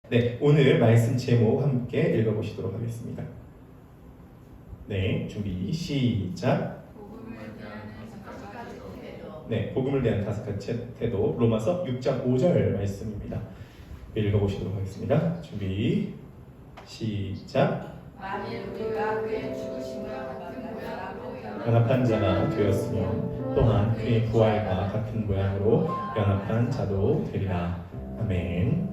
네, 오늘 말씀 제목 함께 읽어보시도록 하겠습니다. 네, 준비 시작. 네, 복음을 대한 다섯 가지 태도 로마서 6장 5절 말씀입니다. 읽어보시도록 하겠습니다. 준비 시작. 만일 우리가 그의 죽으심과 같은 모양으로 연합한 자가 되었으면 또한 그의 부활과 같은 모양으로 연합한 자도 되리라. 아멘.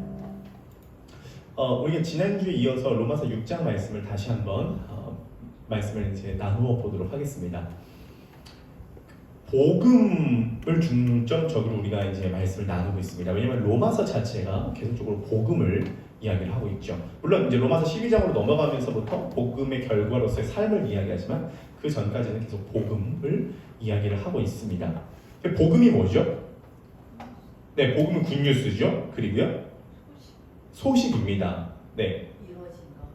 우리가 지난주에 이어서 로마서 6장 말씀을 다시 한번 말씀을 이제 나누어 보도록 하겠습니다. 복음을 중점적으로 우리가 이제 말씀을 나누고 있습니다. 왜냐하면 로마서 자체가 계속적으로 복음을 이야기를 하고 있죠. 물론 이제 로마서 12장으로 넘어가면서부터 복음의 결과로서의 삶을 이야기하지만 그 전까지는 계속 복음을 이야기를 하고 있습니다. 복음이 뭐죠? 네, 복음은 굿뉴스죠. 그리고요, 소식입니다. 네,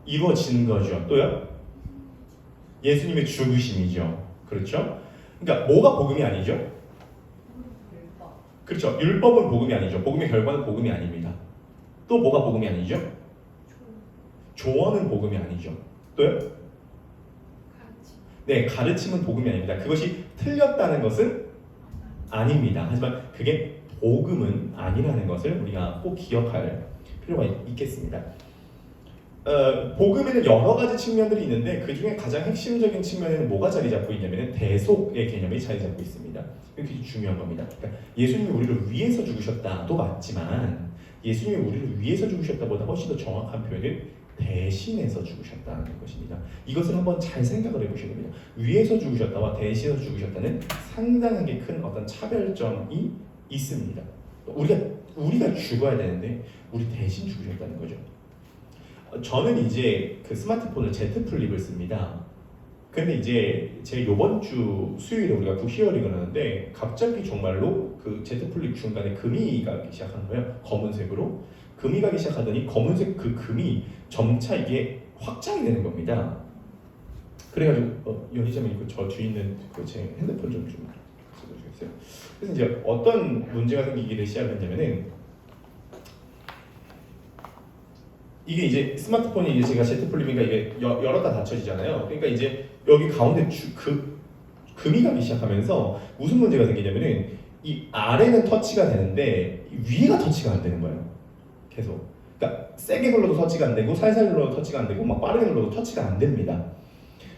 이루어진 거죠. 또요, 예수님의 죽으심이죠. 그렇죠? 그러니까 뭐가 복음이 아니죠? 그렇죠. 율법은 복음이 아니죠. 복음의 결과는 복음이 아닙니다. 또 뭐가 복음이 아니죠? 조언은 복음이 아니죠. 또요? 네, 가르침은 복음이 아닙니다. 그것이 틀렸다는 것은 아닙니다. 하지만 그게 복음은 아니라는 것을 우리가 꼭 기억할 필요가 있겠습니다. 복음에는 여러 가지 측면들이 있는데 그 중에 가장 핵심적인 측면에는 뭐가 자리 잡고 있냐면 대속의 개념이 자리 잡고 있습니다. 이게 중요한 겁니다. 그러니까 예수님이 우리를 위해서 죽으셨다도 맞지만 예수님이 우리를 위해서 죽으셨다보다 훨씬 더 정확한 표현은 대신해서 죽으셨다는 것입니다. 이것을 한번 잘 생각을 해보셔야 됩니다. 위해서 죽으셨다와 대신해서 죽으셨다는 상당하게 큰 어떤 차별점이 있습니다. 우리가 죽어야 되는데 우리 대신 죽으셨다는 거죠. 저는 이제 그 스마트폰을 Z 플립을 씁니다. 근데 이제 제 요번 주 수요일에 우리가 굿히어링을 하는데 갑자기 정말로 그 Z 플립 중간에 금이 가기 시작한 거예요. 검은색으로 금이 가기 시작하더니 검은색 그 금이 점차 이게 확장이 되는 겁니다. 그래가지고 연희자매님 저 뒤에 있는 그 제 핸드폰 좀 써주시겠어요? 그래서 이제 어떤 문제가 생기기를 시작했냐면은 이게 이제 스마트폰이 이제 제가 Z 플립이니까 이게 열었다 닫혀지잖아요. 그러니까 이제 여기 가운데 금이 가기 시작하면서 무슨 문제가 생기냐면은 이 아래는 터치가 되는데 위가 터치가 안 되는 거예요. 계속. 그러니까 세게 눌러도 터치가 안 되고 살살 눌러도 터치가 안 되고 막 빠르게 눌러도 터치가 안 됩니다.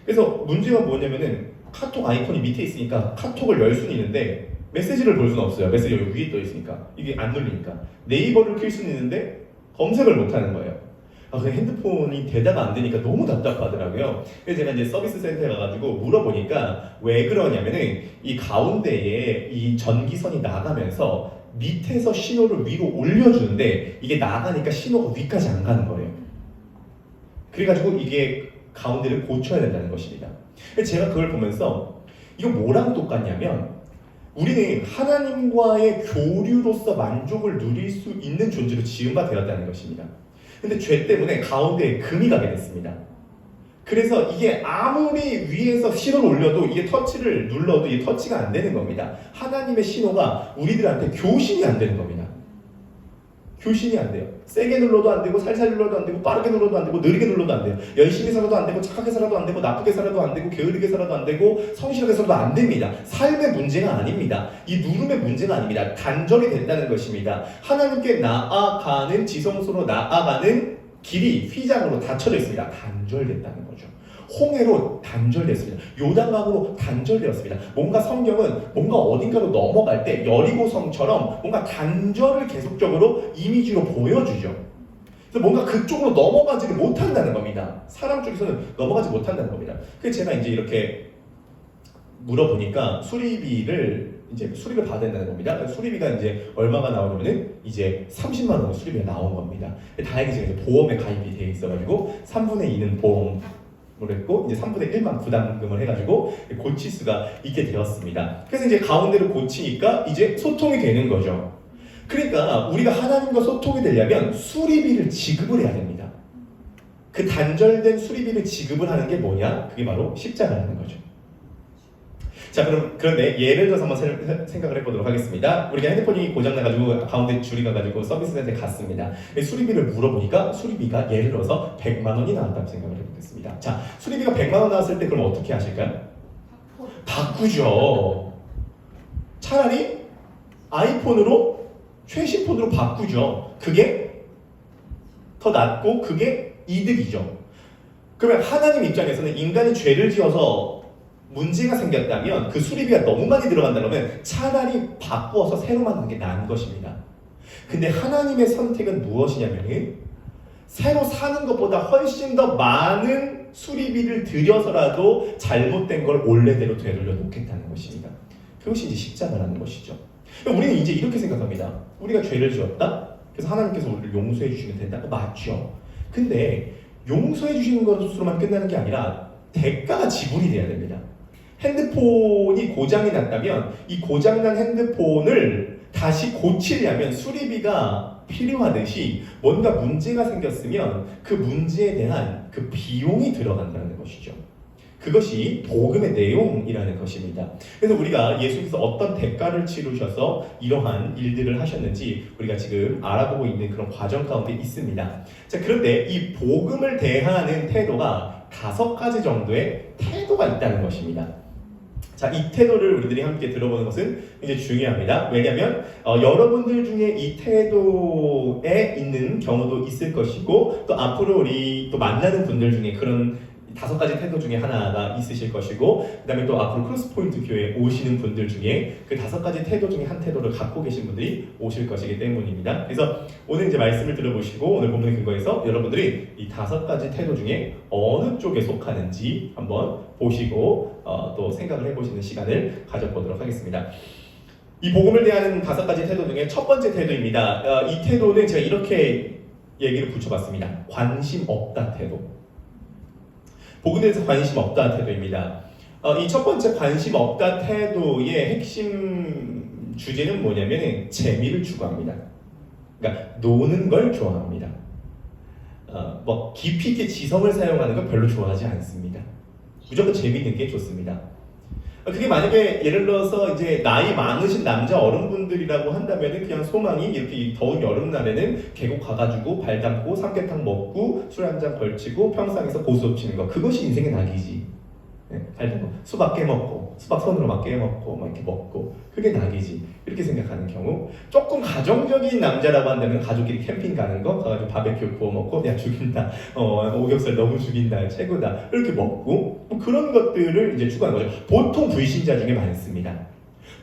그래서 문제가 뭐냐면은 카톡 아이콘이 밑에 있으니까 카톡을 열 수는 있는데 메시지를 볼 수는 없어요. 메시지 여기 위에 떠 있으니까 이게 안 눌리니까 네이버를 킬 수는 있는데 검색을 못 하는 거예요. 그 핸드폰이 대다가 안 되니까 너무 답답하더라고요. 그래서 제가 이제 서비스 센터에 가가지고 물어보니까 왜 그러냐면은 이 가운데에 이 전기선이 나가면서 밑에서 신호를 위로 올려주는데 이게 나가니까 신호가 위까지 안 가는 거예요. 그래가지고 이게 가운데를 고쳐야 된다는 것입니다. 제가 그걸 보면서 이거 뭐랑 똑같냐면 우리는 하나님과의 교류로서 만족을 누릴 수 있는 존재로 지음바 되었다는 것입니다. 근데 죄 때문에 가운데에 금이 가게 됐습니다. 그래서 이게 아무리 위에서 신호를 올려도 이게 터치를 눌러도 이게 터치가 안 되는 겁니다. 하나님의 신호가 우리들한테 교신이 안 되는 겁니다. 교신이 안 돼요. 세게 눌러도 안 되고 살살 눌러도 안 되고 빠르게 눌러도 안 되고 느리게 눌러도 안 돼요. 열심히 살아도 안 되고 착하게 살아도 안 되고 나쁘게 살아도 안 되고 게으르게 살아도 안 되고 성실하게 살아도 안 됩니다. 삶의 문제가 아닙니다. 이 누름의 문제가 아닙니다. 단절이 된다는 것입니다. 하나님께 나아가는 지성소로 나아가는 길이 휘장으로 닫혀져 있습니다. 단절됐다는 거죠. 홍해로 단절됐습니다. 요단강으로 단절되었습니다. 뭔가 성경은 뭔가 어딘가로 넘어갈 때 여리고성처럼 뭔가 단절을 계속적으로 이미지로 보여주죠. 그래서 뭔가 그쪽으로 넘어가지를 못한다는 겁니다. 사람 쪽에서는 넘어가지 못한다는 겁니다. 그래서 제가 이제 이렇게 물어보니까 수리비를 받아야 된다는 겁니다. 수리비가 이제 얼마가 나오냐면은 이제 30만 원 수리비가 나온 겁니다. 다행히 제가 이제 보험에 가입이 돼 있어가지고 3분의 2는 보험 했고 이제 3분의 1만 부담금을 해가지고 고칠 수가 있게 되었습니다. 그래서 이제 가운데를 고치니까 이제 소통이 되는 거죠. 그러니까 우리가 하나님과 소통이 되려면 수리비를 지급을 해야 됩니다. 그 단절된 수리비를 지급을 하는 게 뭐냐? 그게 바로 십자가라는 거죠. 자, 그런데 예를 들어서 한번 생각을 해보도록 하겠습니다. 우리가 핸드폰이 고장나가지고 가운데 줄이 가가지고 서비스센터에 갔습니다. 수리비를 물어보니까 수리비가 예를 들어서 100만 원이 나왔다고 생각을 해보겠습니다. 자, 수리비가 100만 원 나왔을 때 그럼 어떻게 하실까요? 바꾸죠. 차라리 아이폰으로 최신 폰으로 바꾸죠. 그게 더 낫고 그게 이득이죠. 그러면 하나님 입장에서는 인간이 죄를 지어서 문제가 생겼다면 그 수리비가 너무 많이 들어간다면 차라리 바꾸어서 새로 만드는 게 나은 것입니다. 근데 하나님의 선택은 무엇이냐면 새로 사는 것보다 훨씬 더 많은 수리비를 들여서라도 잘못된 걸 원래대로 되돌려 놓겠다는 것입니다. 그것이 이제 십자가라는 것이죠. 우리는 이제 이렇게 생각합니다. 우리가 죄를 지었다? 그래서 하나님께서 우리를 용서해 주시면 된다? 맞죠. 근데 용서해 주시는 것으로만 끝나는 게 아니라 대가가 지불이 돼야 됩니다. 핸드폰이 고장이 났다면 이 고장난 핸드폰을 다시 고치려면 수리비가 필요하듯이 뭔가 문제가 생겼으면 그 문제에 대한 그 비용이 들어간다는 것이죠. 그것이 복음의 내용이라는 것입니다. 그래서 우리가 예수께서 어떤 대가를 치르셔서 이러한 일들을 하셨는지 우리가 지금 알아보고 있는 그런 과정 가운데 있습니다. 자, 그런데 이 복음을 대하는 태도가 5가지 정도의 태도가 있다는 것입니다. 자, 이 태도를 우리들이 함께 들어보는 것은 굉장히 중요합니다. 왜냐하면 여러분들 중에 이 태도에 있는 경우도 있을 것이고 또 앞으로 우리 또 만나는 분들 중에 그런 5가지 태도 중에 하나가 있으실 것이고 그 다음에 또 앞으로 크로스포인트 교회에 오시는 분들 중에 그 5가지 태도 중에 한 태도를 갖고 계신 분들이 오실 것이기 때문입니다. 그래서 오늘 이제 말씀을 들어보시고 오늘 본문의 근거에서 여러분들이 이 5가지 태도 중에 어느 쪽에 속하는지 한번 보시고 또 생각을 해보시는 시간을 가져보도록 하겠습니다. 이 복음을 대하는 5가지 태도 중에 첫 번째 태도입니다. 이 태도는 제가 이렇게 얘기를 붙여봤습니다. 관심 없다 태도. 복음에 대해서 관심 없다 태도입니다. 이 첫 번째 관심 없다 태도의 핵심 주제는 뭐냐면 재미를 추구합니다. 그러니까 노는 걸 좋아합니다. 뭐 깊이 있게 지성을 사용하는 걸 별로 좋아하지 않습니다. 무조건 재미있는 게 좋습니다. 그게 만약에 예를 들어서 이제 나이 많으신 남자 어른분들이라고 한다면은 그냥 소망이 이렇게 더운 여름날에는 계곡 가가지고 발 담고 삼계탕 먹고 술 한잔 걸치고 평상에서 고수업 치는 거 그것이 인생의 낙이지. 발 담고 수박 깨먹고 수박 손으로 막 깨먹고 막 이렇게 먹고 그게 낙이지. 이렇게 생각하는 경우 조금 가정적인 남자라고 한다면 가족끼리 캠핑 가는 거 가가지고 바베큐 구워 먹고 야 죽인다 오겹살 너무 죽인다 최고다 이렇게 먹고 뭐 그런 것들을 이제 추구하는 거죠. 보통 불신자 중에 많습니다.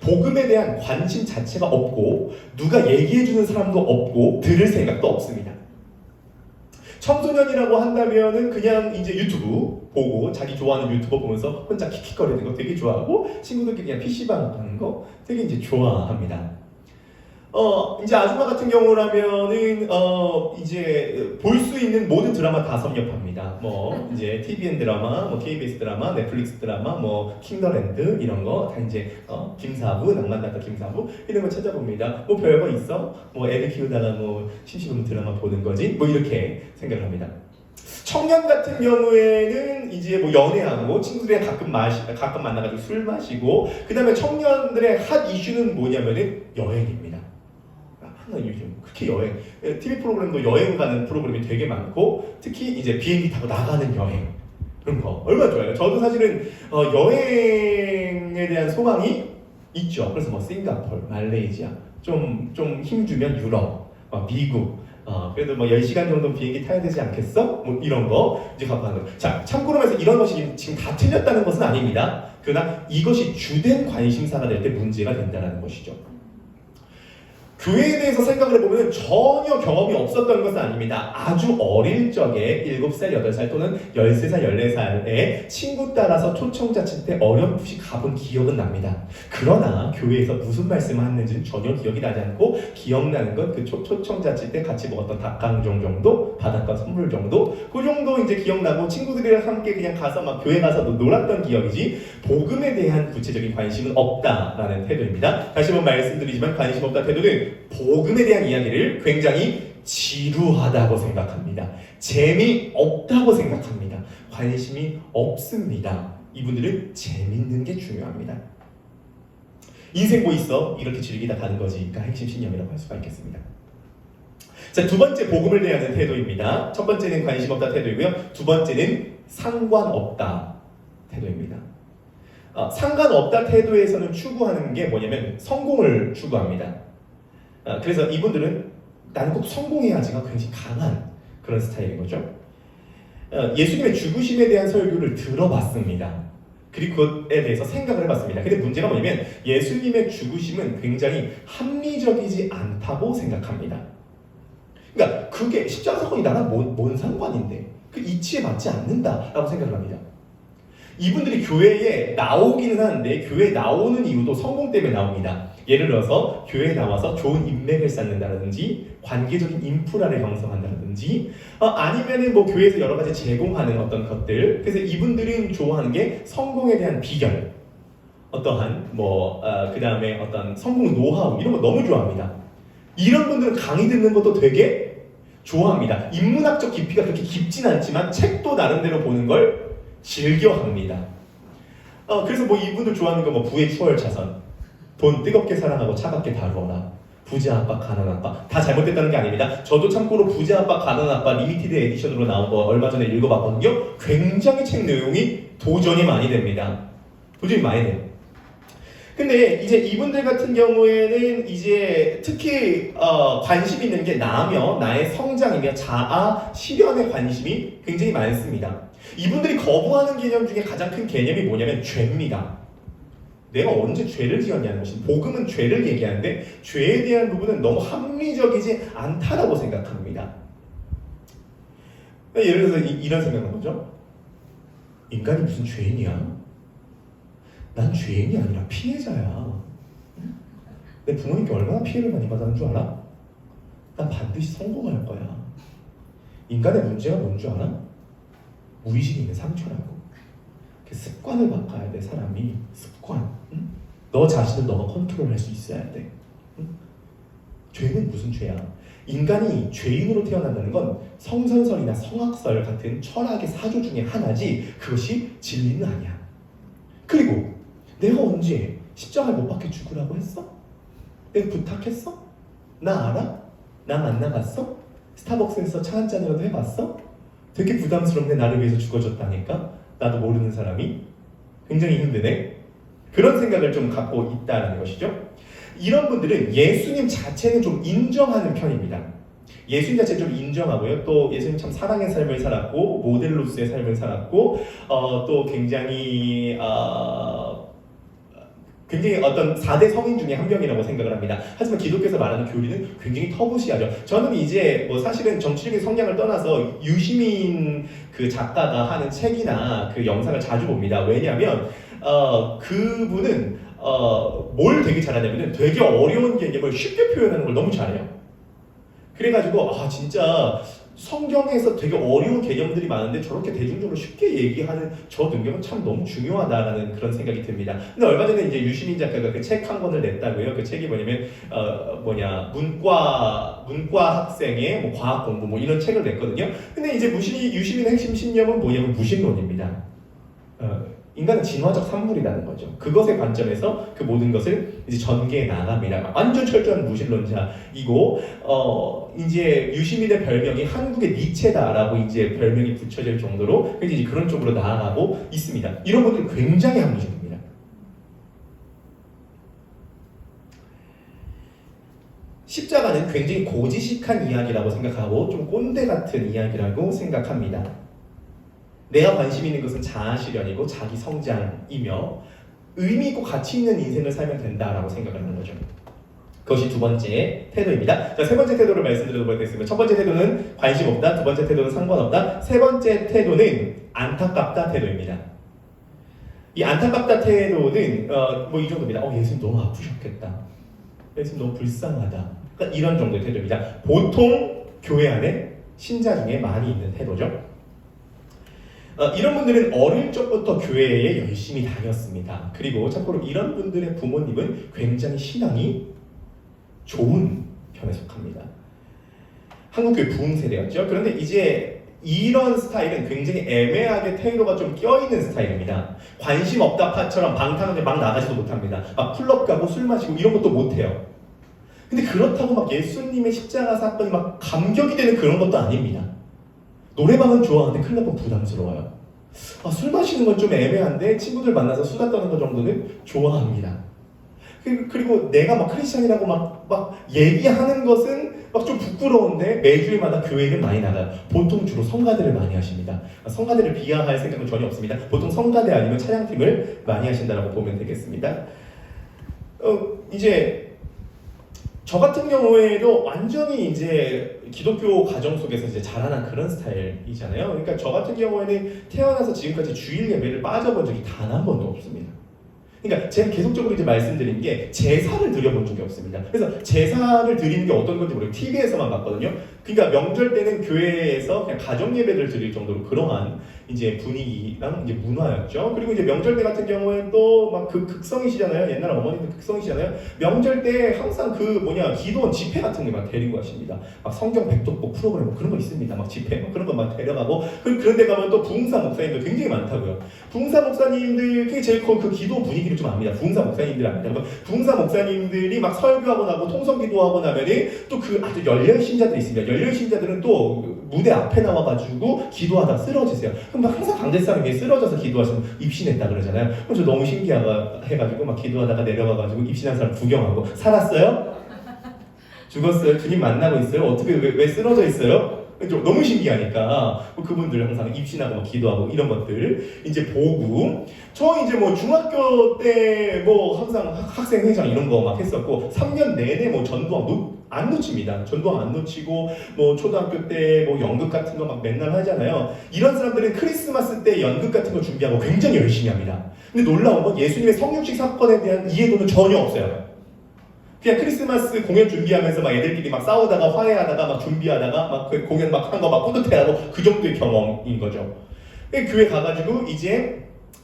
복음에 대한 관심 자체가 없고 누가 얘기해주는 사람도 없고 들을 생각도 없습니다. 청소년이라고 한다면은 그냥 이제 유튜브 보고 자기 좋아하는 유튜버 보면서 혼자 킥킥거리는 거 되게 좋아하고 친구들끼리 그냥 PC방 가는 거 되게 이제 좋아합니다. 이제 아줌마 같은 경우라면은 이제 볼 수 있는 모든 드라마 다 섭렵합니다. 뭐 이제 TVN 드라마, 뭐 KBS 드라마, 넷플릭스 드라마, 뭐 킹더랜드 이런 거 다 이제 김사부, 낭만다터 김사부 이런 거 찾아봅니다. 뭐 별거 있어? 뭐 애들 키우다가 뭐 심심하면 드라마 보는 거지? 뭐 이렇게 생각합니다. 청년 같은 경우에는 이제 뭐 연애하고 친구들이랑 가끔 만나가지고 술 마시고 그 다음에 청년들의 핫 이슈는 뭐냐면은 여행입니다. 요즘 그렇게 여행, TV 프로그램도 여행 가는 프로그램이 되게 많고 특히 이제 비행기 타고 나가는 여행 그런 거 얼마나 좋아요. 저도 사실은 여행에 대한 소망이 있죠. 그래서 뭐 싱가포르, 말레이시아, 좀 힘주면 유럽, 미국 그래도 뭐 10시간 정도 비행기 타야 되지 않겠어? 뭐 이런 거 이제 갖고 가는 거. 자, 참고로 해서 이런 것이 지금 다 틀렸다는 것은 아닙니다. 그러나 이것이 주된 관심사가 될 때 문제가 된다는 것이죠. 교회에 대해서 생각을 해보면 전혀 경험이 없었던 것은 아닙니다. 아주 어릴 적에 7살, 8살 또는 13살, 14살에 친구 따라서 초청자치 때 어렴풋이 가본 기억은 납니다. 그러나 교회에서 무슨 말씀을 했는지는 전혀 기억이 나지 않고 기억나는 건 그 초청자치 때 같이 먹었던 닭강정 정도, 받았던 선물 정도 그 정도 이제 기억나고 친구들이랑 함께 그냥 가서 막 교회 가서 놀았던 기억이지 복음에 대한 구체적인 관심은 없다라는 태도입니다. 다시 한번 말씀드리지만 관심 없다 태도는 복음에 대한 이야기를 굉장히 지루하다고 생각합니다. 재미없다고 생각합니다. 관심이 없습니다. 이분들은 재밌는 게 중요합니다. 인생 뭐 있어? 이렇게 즐기다 가는 거지가 핵심 신념이라고 할 수가 있겠습니다. 자, 두 번째 복음을 대하는 태도입니다. 첫 번째는 관심 없다 태도이고요. 두 번째는 상관없다 태도입니다. 상관없다 태도에서는 추구하는 게 뭐냐면 성공을 추구합니다. 그래서 이분들은 나는 꼭 성공해야지가 굉장히 강한 그런 스타일인 거죠. 예수님의 죽으심에 대한 설교를 들어봤습니다. 그리고 그것에 대해서 생각을 해봤습니다. 근데 문제가 뭐냐면 예수님의 죽으심은 굉장히 합리적이지 않다고 생각합니다. 그러니까 그게 십자가 사건이 나랑 뭔 상관인데 그 이치에 맞지 않는다라고 생각을 합니다. 이분들이 교회에 나오기는 하는데 교회에 나오는 이유도 성공 때문에 나옵니다. 예를 들어서 교회에 나와서 좋은 인맥을 쌓는다든지 관계적인 인프라를 형성한다든지 아니면은 뭐 교회에서 여러 가지 제공하는 어떤 것들. 그래서 이분들은 좋아하는 게 성공에 대한 비결, 어떠한 그 다음에 어떤 성공 노하우 이런 거 너무 좋아합니다. 이런 분들은 강의 듣는 것도 되게 좋아합니다. 인문학적 깊이가 그렇게 깊진 않지만 책도 나름대로 보는 걸 즐겨합니다. 그래서 뭐 이분들 좋아하는 거 뭐 부의 추월차선, 돈 뜨겁게 사랑하고 차갑게 다루어라, 부자 아빠 가난 아빠. 다 잘못됐다는 게 아닙니다. 저도 참고로 부자 아빠 가난 아빠 리미티드 에디션으로 나온 거 얼마 전에 읽어봤거든요. 굉장히 책 내용이 도전이 많이 됩니다. 도전이 많이 돼요. 근데 이제 이분들 같은 경우에는 이제 특히 관심 있는 게 나며 나의 성장이며 자아 실현에 관심이 굉장히 많습니다. 이분들이 거부하는 개념 중에 가장 큰 개념이 뭐냐면 죄입니다. 내가 언제 죄를 지었냐는 것이, 복음은 죄를 얘기하는데 죄에 대한 부분은 너무 합리적이지 않다라고 생각합니다. 예를 들어서 이런 생각은 거죠. 인간이 무슨 죄인이야? 난 죄인이 아니라 피해자야. 내 부모님께 얼마나 피해를 많이 받았는 줄 알아? 난 반드시 성공할 거야. 인간의 문제가 뭔 줄 알아? 무의식에 있는 상처라고. 습관을 바꿔야 돼. 사람이 습관. 응? 너 자신을 너가 컨트롤할 수 있어야 돼. 응? 죄는 무슨 죄야? 인간이 죄인으로 태어난다는 건 성선설이나 성악설 같은 철학의 사조 중에 하나지 그것이 진리는 아니야. 그리고 내가 언제 십자가를 못 박혀 죽으라고 했어? 내가 부탁했어? 나 알아? 나 만나봤어? 스타벅스에서 차 한 잔이라도 해봤어? 되게 부담스럽네. 나를 위해서 죽어줬다니까? 나도 모르는 사람이? 굉장히 힘드네? 그런 생각을 좀 갖고 있다는 것이죠. 이런 분들은 예수님 자체는 좀 인정하는 편입니다. 예수님 자체는 좀 인정하고요. 또 예수님 참 사랑의 삶을 살았고 모델로서의 삶을 살았고 또 굉장히 어떤 4대 성인 중에 한 명이라고 생각을 합니다. 하지만 기독교에서 말하는 교리는 굉장히 터부시하죠. 저는 이제 뭐 사실은 정치적인 성향을 떠나서 유시민 그 작가가 하는 책이나 그 영상을 자주 봅니다. 왜냐하면 그분은 뭘 되게 잘하냐면 되게 어려운 개념을 쉽게 표현하는 걸 너무 잘해요. 그래가지고 진짜 성경에서 되게 어려운 개념들이 많은데 저렇게 대중적으로 쉽게 얘기하는 저 능력은 참 너무 중요하다라는 그런 생각이 듭니다. 근데 얼마 전에 이제 유시민 작가가 그 책 한 권을 냈다고요. 그 책이 뭐냐면 문과 학생의 뭐 과학 공부 뭐 이런 책을 냈거든요. 근데 이제 유시민의 핵심 신념은 뭐냐면 무신론입니다. 인간은 진화적 산물이라는 거죠. 그것의 관점에서 그 모든 것을 이제 전개해 나갑니다. 완전 철저한 무신론자이고, 이제 유시민의 별명이 한국의 니체다라고 이제 별명이 붙여질 정도로 이제 그런 쪽으로 나아가고 있습니다. 이런 분들 굉장히 합리적입니다. 십자가는 굉장히 고지식한 이야기라고 생각하고 좀 꼰대 같은 이야기라고 생각합니다. 내가 관심 있는 것은 자아 실현이고 자기 성장이며 의미 있고 가치 있는 인생을 살면 된다라고 생각을 하는 거죠. 그것이 두 번째 태도입니다. 자, 세 번째 태도를 말씀드리도록 하겠습니다. 첫 번째 태도는 관심 없다. 두 번째 태도는 상관없다. 세 번째 태도는 안타깝다 태도입니다. 이 안타깝다 태도는 뭐 이 정도입니다. 예수님 너무 아프셨겠다. 예수님 너무 불쌍하다. 그러니까 이런 정도의 태도입니다. 보통 교회 안에 신자 중에 많이 있는 태도죠. 이런 분들은 어릴 적부터 교회에 열심히 다녔습니다. 그리고 참고로 이런 분들의 부모님은 굉장히 신앙이 좋은 편에 속합니다. 한국교회 부흥 세대였죠. 그런데 이제 이런 스타일은 굉장히 애매하게 테일러가 좀 껴있는 스타일입니다. 관심 없다 파처럼 방탕하게 막 나가지도 못합니다. 막 클럽 가고 술 마시고 이런 것도 못해요. 근데 그렇다고 막 예수님의 십자가 사건이 막 감격이 되는 그런 것도 아닙니다. 노래방은 좋아하는데 클럽은 부담스러워요. 술 마시는 건 좀 애매한데 친구들 만나서 수다 떠는 것 정도는 좋아합니다. 그리고 내가 막 크리스천이라고 막 얘기하는 것은 막 좀 부끄러운데 매주일마다 교회는 많이 나가요. 보통 주로 성가대를 많이 하십니다. 성가대를 비하할 생각은 전혀 없습니다. 보통 성가대 아니면 찬양팀을 많이 하신다라고 보면 되겠습니다. 이제 저 같은 경우에도 완전히 이제 기독교 가정 속에서 이제 자라난 그런 스타일이잖아요. 그러니까 저 같은 경우에는 태어나서 지금까지 주일 예배를 빠져본 적이 단 한 번도 없습니다. 그러니까 제가 계속적으로 이제 말씀드린 게 제사를 드려본 적이 없습니다. 그래서 제사를 드리는 게 어떤 건지 모르고 TV에서만 봤거든요. 그러니까 명절 때는 교회에서 그냥 가정 예배를 드릴 정도로 그러한 이제 분위기랑 이제 문화였죠. 그리고 이제 명절 때 같은 경우에 또 막 그 극성이시잖아요. 옛날 어머니들 극성이시잖아요. 명절 때 항상 기도원 집회 같은 게 막 데리고 가십니다. 막 성경 백독복 프로그램 뭐 그런 거 있습니다. 막 집회 막 그런 거 막 데려가고 그런 데 가면 또 부흥사 목사님들 굉장히 많다고요. 부흥사 목사님들 그게 제일 그 기도 분위기를 좀 압니다. 부흥사 목사님들 압니다. 부흥사 목사님들이 막 설교하고 나고 통성 기도하고 나면은 또 그 아주 열렬 신자들이 있습니다. 열렬 신자들은 또 무대 앞에 나와가지고 기도하다가 쓰러지세요. 그럼 막 항상 강대 사람이 쓰러져서 기도하시면 입신했다 그러잖아요. 그럼 저 너무 신기해가지고 막 기도하다가 내려가가지고 입신한 사람 구경하고 살았어요? 죽었어요? 주님 만나고 있어요? 어떻게 왜 쓰러져 있어요? 너무 신기하니까 그분들 항상 입신하고 막 기도하고 이런 것들 이제 보고 저 이제 뭐 중학교 때 뭐 항상 학생회장 이런 거 막 했었고 3년 내내 뭐 전도왕 안 놓칩니다. 전도왕 안 놓치고 뭐 초등학교 때 뭐 연극 같은 거 막 맨날 하잖아요. 이런 사람들은 크리스마스 때 연극 같은 거 준비하고 굉장히 열심히 합니다. 근데 놀라운 건 예수님의 성육식 사건에 대한 이해도는 전혀 없어요. 그냥 크리스마스 공연 준비하면서 막 애들끼리 막 싸우다가 화해하다가 막 준비하다가 막 그 공연 막 한 거 막 뿌듯해하고 그 정도의 경험인 거죠. 교회 가가지고 이제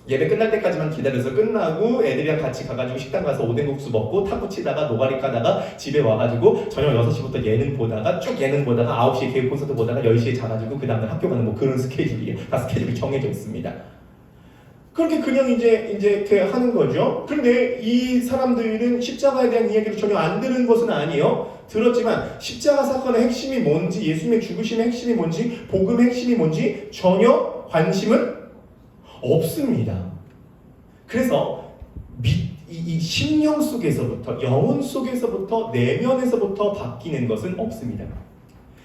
예배 끝날 때까지만 기다려서 끝나고 애들이랑 같이 가가지고 식당 가서 오뎅국수 먹고 탁구 치다가 노가리 까다가 집에 와가지고 저녁 6시부터 예능 보다가 쭉 예능 보다가 9시에 개그 콘서트 보다가 10시에 자가지고 그 다음날 학교 가는 뭐 그런 스케줄이에요. 다 스케줄이 정해져 있습니다. 그렇게 그냥 이제 이렇게 하는 거죠. 그런데 이 사람들은 십자가에 대한 이야기를 전혀 안 들은 것은 아니에요. 들었지만 십자가 사건의 핵심이 뭔지, 예수님의 죽으심의 핵심이 뭔지, 복음의 핵심이 뭔지 전혀 관심은 없습니다. 그래서 이 심령 속에서부터, 영혼 속에서부터, 내면에서부터 바뀌는 것은 없습니다.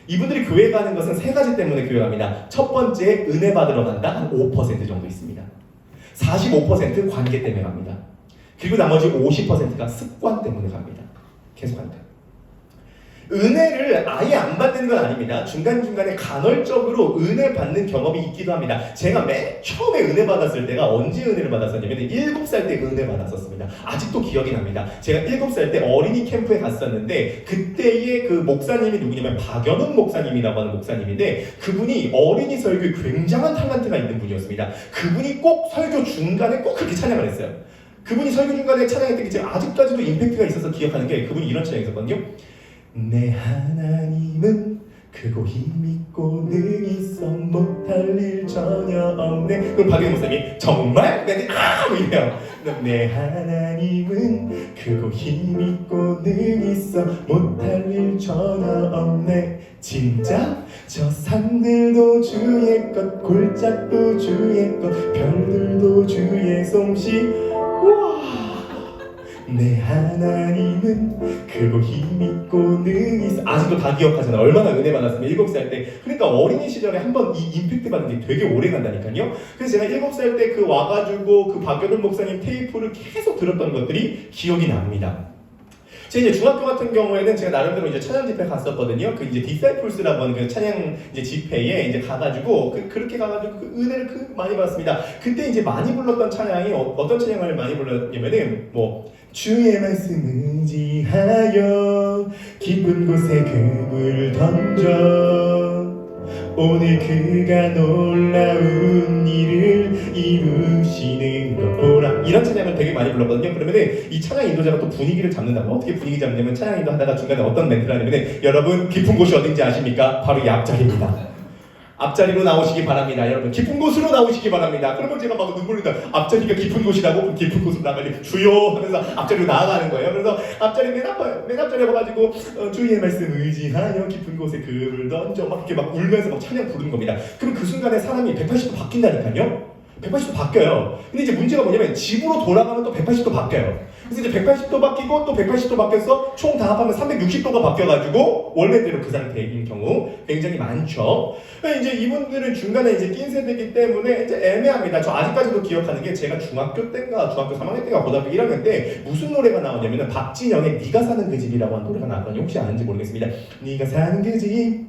이분들이 교회 가는 것은 세 가지 때문에 교회 갑니다. 첫 번째, 은혜 받으러 간다. 한 5% 정도 있습니다. 45% 관계 때문에 갑니다. 그리고 나머지 50%가 습관 때문에 갑니다. 계속 간다. 은혜를 아예 안 받는 건 아닙니다. 중간중간에 간헐적으로 은혜 받는 경험이 있기도 합니다. 제가 맨 처음에 은혜 받았을 때가 언제 은혜를 받았었냐면 7살 때 은혜 받았었습니다. 아직도 기억이 납니다. 제가 7살 때 어린이 캠프에 갔었는데 그때의 그 목사님이 누구냐면 박연훈 목사님이라고 하는 목사님인데 그분이 어린이 설교에 굉장한 탤런트가 있는 분이었습니다. 그분이 꼭 설교 중간에 꼭 그렇게 찬양을 했어요. 그분이 설교 중간에 찬양했던 게 제가 아직까지도 임팩트가 있어서 기억하는 게 그분이 이런 찬양이 있었거든요. 내 하나님은 크고 힘있고 능 있어 못할 일 전혀 없네. 그럼 박영훈 목사님이 정말? 이래요. 내 하나님은 크고 힘있고 능 있어 못할 일 전혀 없네. 진짜? 저 산들도 주의 것, 골짜기도 주의 것, 별들도 주의 솜씨. 우와! 내 하나님은 크고 힘있고 능 있어. 아직도 다 기억하잖아. 얼마나 은혜 받았으면 7살 때. 그러니까 어린이 시절에 한번 이 임팩트 받은 게 되게 오래 간다니까요. 그래서 제가 7살 때 그 와가지고 그 박연훈 목사님 테이프를 계속 들었던 것들이 기억이 납니다. 제가 이제 중학교 같은 경우에는 제가 나름대로 이제 찬양 집회 갔었거든요. 그 이제 디사이플스라고 하는 그 찬양 이제 집회에 이제 가가지고 그렇게 가가지고 그 은혜를 많이 받았습니다. 그때 이제 많이 불렀던 찬양이 어떤 찬양을 많이 불렀냐면은 뭐 주의 말씀 의지하여 깊은 곳에 금을 던져 오늘 그가 놀라운 일을 이루시는 것 보라. 이런 찬양을 되게 많이 불렀거든요. 그러면은 이 찬양 인도자가 또 분위기를 잡는다고. 어떻게 분위기 잡냐면 찬양 인도 하다가 중간에 어떤 멘트를 하냐면은 여러분 깊은 곳이 어딘지 아십니까? 바로 이 앞자리입니다. 앞자리로 나오시기 바랍니다. 여러분 깊은 곳으로 나오시기 바랍니다. 그러면 제가 막 눈물이 나. 앞자리가 깊은 곳이라고? 그럼 깊은 곳으로 나가니 주여 하면서 앞자리로 나아가는 거예요. 그래서 앞자리 맨 앞자리에 와가지고 주의 말씀 의지하여 깊은 곳에 그를 던져 막 이렇게 막 울면서 막 찬양 부르는 겁니다. 그럼 그 순간에 사람이 180도 바뀐다니까요. 180도 바뀌어요. 근데 이제 문제가 뭐냐면 집으로 돌아가면 또 180도 바뀌어요. 그래서 이제 180도 바뀌고 또 180도 바뀌어서 총 다 합하면 360도가 바뀌어가지고 원래대로 그 상태인 경우 굉장히 많죠. 이제 이분들은 중간에 이제 낀 세대이기 때문에 이제 애매합니다. 저 아직까지도 기억하는 게 제가 중학교 때인가 중학교 3학년 때인가 고등학교 1학년 때 무슨 노래가 나오냐면은 박진영의 네가 사는 그 집이라고 하는 노래가 나왔거든요. 혹시 아는지 모르겠습니다. 네가 사는 그 집,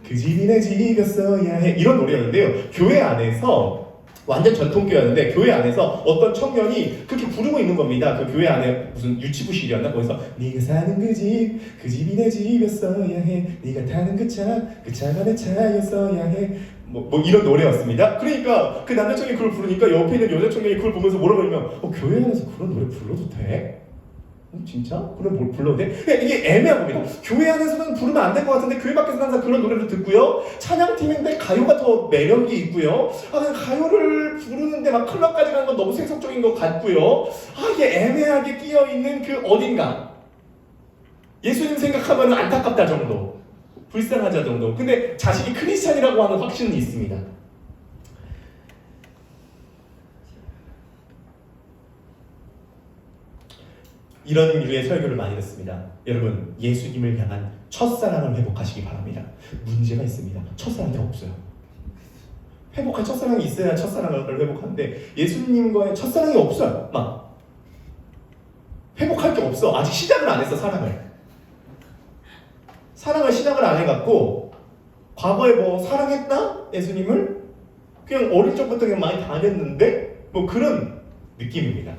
그 집이 내 집이었어야 해. 이런 노래였는데요. 교회 안에서 완전 전통교회였는데 교회 안에서 어떤 청년이 그렇게 부르고 있는 겁니다. 그 교회 안에 무슨 유치부실이었나? 거기서 네가 사는 그 집, 그 집이 내 집이었어야 해. 네가 타는 그 차가 내 차였어야 해. 뭐 이런 노래였습니다. 그러니까 그 남자 청년이 그걸 부르니까 옆에 있는 여자 청년이 그걸 보면서 뭐라고 하냐면 교회 안에서 그런 노래 불러도 돼? 진짜? 그럼 뭘 불러도 돼? 이게 애매한 겁니다. 교회 안에서는 부르면 안 될 것 같은데 교회 밖에서는 항상 그런 노래를 듣고요. 찬양팀인데 가요가 더 매력이 있고요. 그냥 가요를 부르는데 막 클럽까지 가는 건 너무 세속적인 것 같고요. 이게 애매하게 끼어있는 그 어딘가. 예수님 생각하면 안타깝다 정도. 불쌍하자 정도. 근데 자신이 크리스찬이라고 하는 확신은 있습니다. 이런 류의 설교를 많이 듣습니다. 여러분, 예수님을 향한 첫사랑을 회복하시기 바랍니다. 문제가 있습니다. 첫사랑이 없어요. 회복할 첫사랑이 있어야 첫사랑을 회복하는데 예수님과의 첫사랑이 없어요. 막 회복할 게 없어. 아직 시작을 안 했어. 사랑을 시작을 안 해갖고 과거에 뭐 사랑했나? 예수님을? 그냥 어릴 적부터 그냥 많이 다녔는데 뭐 그런 느낌입니다.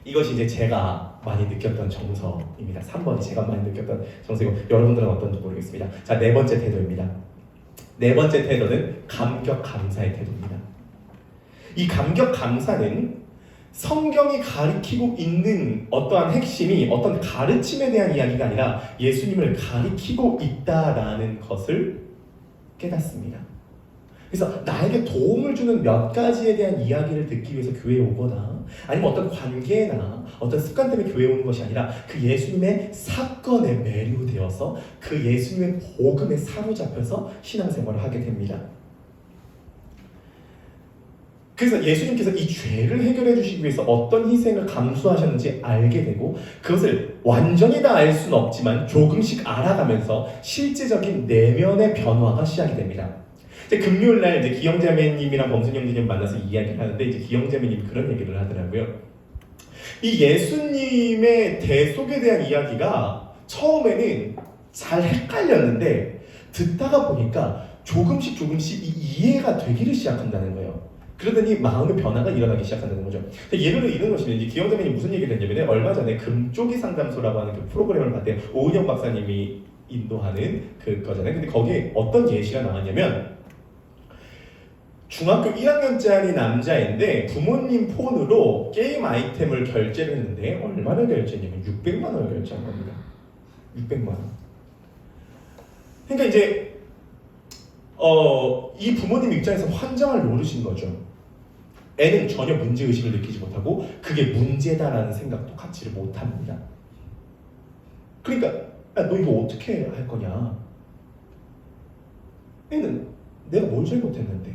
이것이 이제 제가 많이 느꼈던 정서입니다. 3번이 제가 많이 느꼈던 정서이고 여러분들은 어떤지 모르겠습니다. 자, 네 번째 태도입니다. 네 번째 태도는 감격 감사의 태도입니다. 이 감격 감사는 성경이 가리키고 있는 어떠한 핵심이 어떤 가르침에 대한 이야기가 아니라 예수님을 가리키고 있다라는 것을 깨닫습니다. 그래서 나에게 도움을 주는 몇 가지에 대한 이야기를 듣기 위해서 교회에 오거나 아니면 어떤 관계나 어떤 습관 때문에 교회에 오는 것이 아니라 그 예수님의 사건에 매료되어서 그 예수님의 복음에 사로잡혀서 신앙생활을 하게 됩니다. 그래서 예수님께서 이 죄를 해결해 주시기 위해서 어떤 희생을 감수하셨는지 알게 되고 그것을 완전히 다 알 수는 없지만 조금씩 알아가면서 실제적인 내면의 변화가 시작이 됩니다. 이제 금요일날 이제 기영자매님이랑 범순영님 만나서 이야기를 하는데 이제 기영자매님이 그런 얘기를 하더라고요. 이 예수님의 대속에 대한 이야기가 처음에는 잘 헷갈렸는데 듣다가 보니까 조금씩 이 이해가 되기를 시작한다는 거예요. 그러더니 마음의 변화가 일어나기 시작한다는 거죠. 예를 이런 것이면 이제 기영자매님이 무슨 얘기를 했냐면 얼마 전에 금쪽이 상담소라고 하는 그 프로그램을 봤대요. 오은영 박사님이 인도하는 그거잖아요. 근데 거기에 어떤 예시가 나왔냐면 중학교 1학년짜리 남자인데 부모님 폰으로 게임 아이템을 결제를 했는데 얼마를 결제했냐면 600만 원을 결제한 겁니다. 600만 원. 그러니까 이제 이 부모님 입장에서 환장을 노리신 거죠. 애는 전혀 문제의식을 느끼지 못하고 그게 문제다라는 생각도 갖지를 못합니다. 그러니까 너 이거 어떻게 할 거냐. 애는 내가 뭘 잘못했는데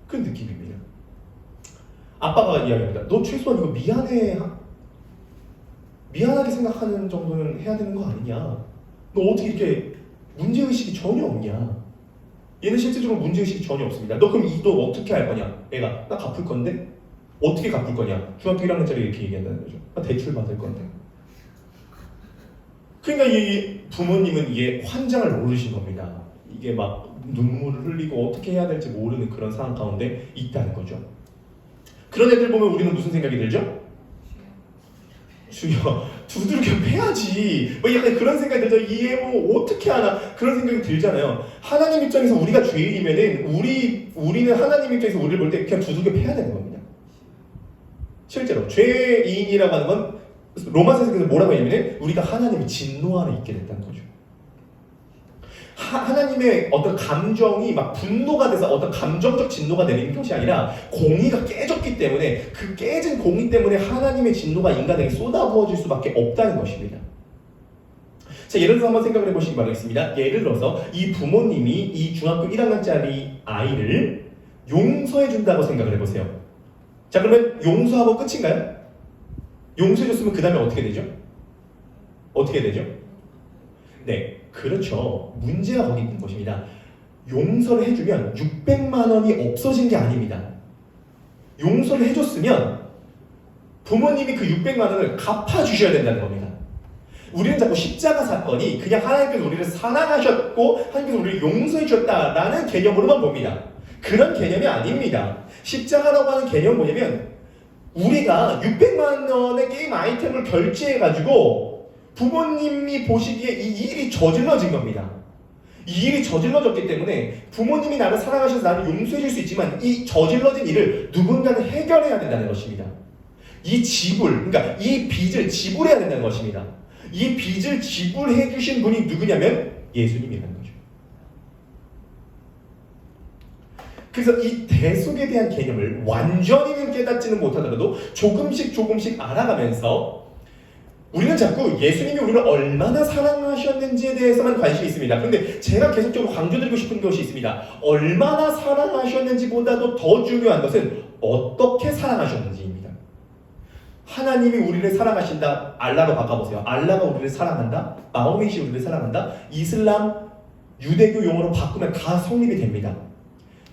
그 느낌입니다. 아빠가 이야기합니다. 너 최소한 이거 미안하게 생각하는 정도는 해야 되는 거 아니냐. 너 어떻게 이렇게 문제의식이 전혀 없냐. 얘는 실제적으로 문제의식이 전혀 없습니다. 너 그럼 너 어떻게 할 거냐. 애가 나 갚을 건데 어떻게 갚을 거냐. 중학교 1학년짜리 이렇게 얘기한다는 거죠. 나 대출 받을 건데. 그러니까 이 부모님은 이게 환장을 모르신 겁니다. 이게 막 눈물을 흘리고 어떻게 해야 될지 모르는 그런 상황 가운데 있다는 거죠. 그런 애들 보면 우리는 무슨 생각이 들죠? 주여 두들겨 패야지. 뭐 약간 그런 생각이 들죠. 이해 뭐 어떻게 하나 그런 생각이 들잖아요. 하나님 입장에서 우리가 죄인이면은 우리는 하나님 입장에서 우리를 볼 때 그냥 두들겨 패야 되는 겁니다. 실제로 죄인이라고 하는 건 로마서에서 뭐라고 하냐면 우리가 하나님의 진노 안에 있게 됐다는 거죠. 하나님의 어떤 감정이 막 분노가 돼서 어떤 감정적 진노가 내리는 것이 아니라 공의가 깨졌기 때문에 그 깨진 공의 때문에 하나님의 진노가 인간에게 쏟아부어질 수밖에 없다는 것입니다. 자, 예를 들어서 한번 생각을 해보시기 바라겠습니다. 예를 들어서 이 부모님이 이 중학교 1학년짜리 아이를 용서해준다고 생각을 해보세요. 자, 그러면 용서하고 끝인가요? 용서해줬으면 그 다음에 어떻게 되죠? 어떻게 되죠? 네, 그렇죠. 문제가 거기 있는 것입니다. 용서를 해주면 600만 원이 없어진 게 아닙니다. 용서를 해줬으면 부모님이 그 600만 원을 갚아주셔야 된다는 겁니다. 우리는 자꾸 십자가 사건이 그냥 하나님께서 우리를 사랑하셨고 하나님께서 우리를 용서해 주셨다라는 개념으로만 봅니다. 그런 개념이 아닙니다. 십자가라고 하는 개념은 뭐냐면 우리가 600만 원의 게임 아이템을 결제해가지고 부모님이 보시기에 이 일이 저질러진 겁니다. 이 일이 저질러졌기 때문에 부모님이 나를 사랑하셔서 나를 용서해 줄 수 있지만 이 저질러진 일을 누군가는 해결해야 된다는 것입니다. 이 지불, 그러니까 이 빚을 지불해야 된다는 것입니다. 이 빚을 지불해 주신 분이 누구냐면 예수님이라는 거죠. 그래서 이 대속에 대한 개념을 완전히는 깨닫지는 못하더라도 조금씩 알아가면서 우리는 자꾸 예수님이 우리를 얼마나 사랑하셨는지에 대해서만 관심이 있습니다. 그런데 제가 계속적으로 강조드리고 싶은 것이 있습니다. 얼마나 사랑하셨는지보다도 더 중요한 것은 어떻게 사랑하셨는지입니다. 하나님이 우리를 사랑하신다. 알라로 바꿔보세요. 알라가 우리를 사랑한다. 마호멧이 우리를 사랑한다. 이슬람, 유대교 용어로 바꾸면 다 성립이 됩니다.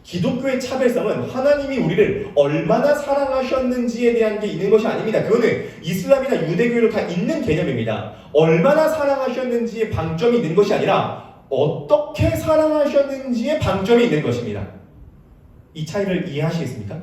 기독교의 차별성은 하나님이 우리를 얼마나 사랑하셨는지에 대한 게 있는 것이 아닙니다. 그거는 이슬람이나 유대교로 다 있는 개념입니다. 얼마나 사랑하셨는지에 방점이 있는 것이 아니라 어떻게 사랑하셨는지에 방점이 있는 것입니다. 이 차이를 이해하시겠습니까?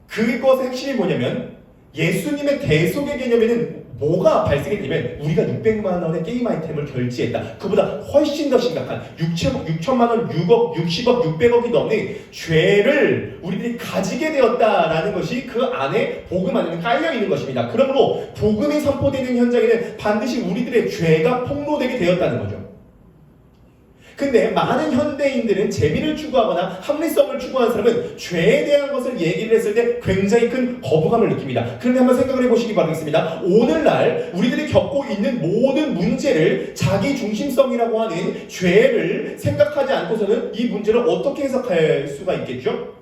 그것의 핵심이 뭐냐면 예수님의 대속의 개념에는 뭐가 발생이 되면 우리가 600만 원의 게임 아이템을 결제했다. 그보다 훨씬 더 심각한 6천만 원, 6억, 60억, 600억이 넘는 죄를 우리들이 가지게 되었다라는 것이 그 안에 복음 안에 깔려 있는 것입니다. 그러므로 복음이 선포되는 현장에는 반드시 우리들의 죄가 폭로되게 되었다는 거죠. 근데 많은 현대인들은 재미를 추구하거나 합리성을 추구하는 사람은 죄에 대한 것을 얘기를 했을 때 굉장히 큰 거부감을 느낍니다. 그런데 한번 생각을 해보시기 바라겠습니다. 오늘날 우리들이 겪고 있는 모든 문제를 자기 중심성이라고 하는 죄를 생각하지 않고서는 이 문제를 어떻게 해석할 수가 있겠죠?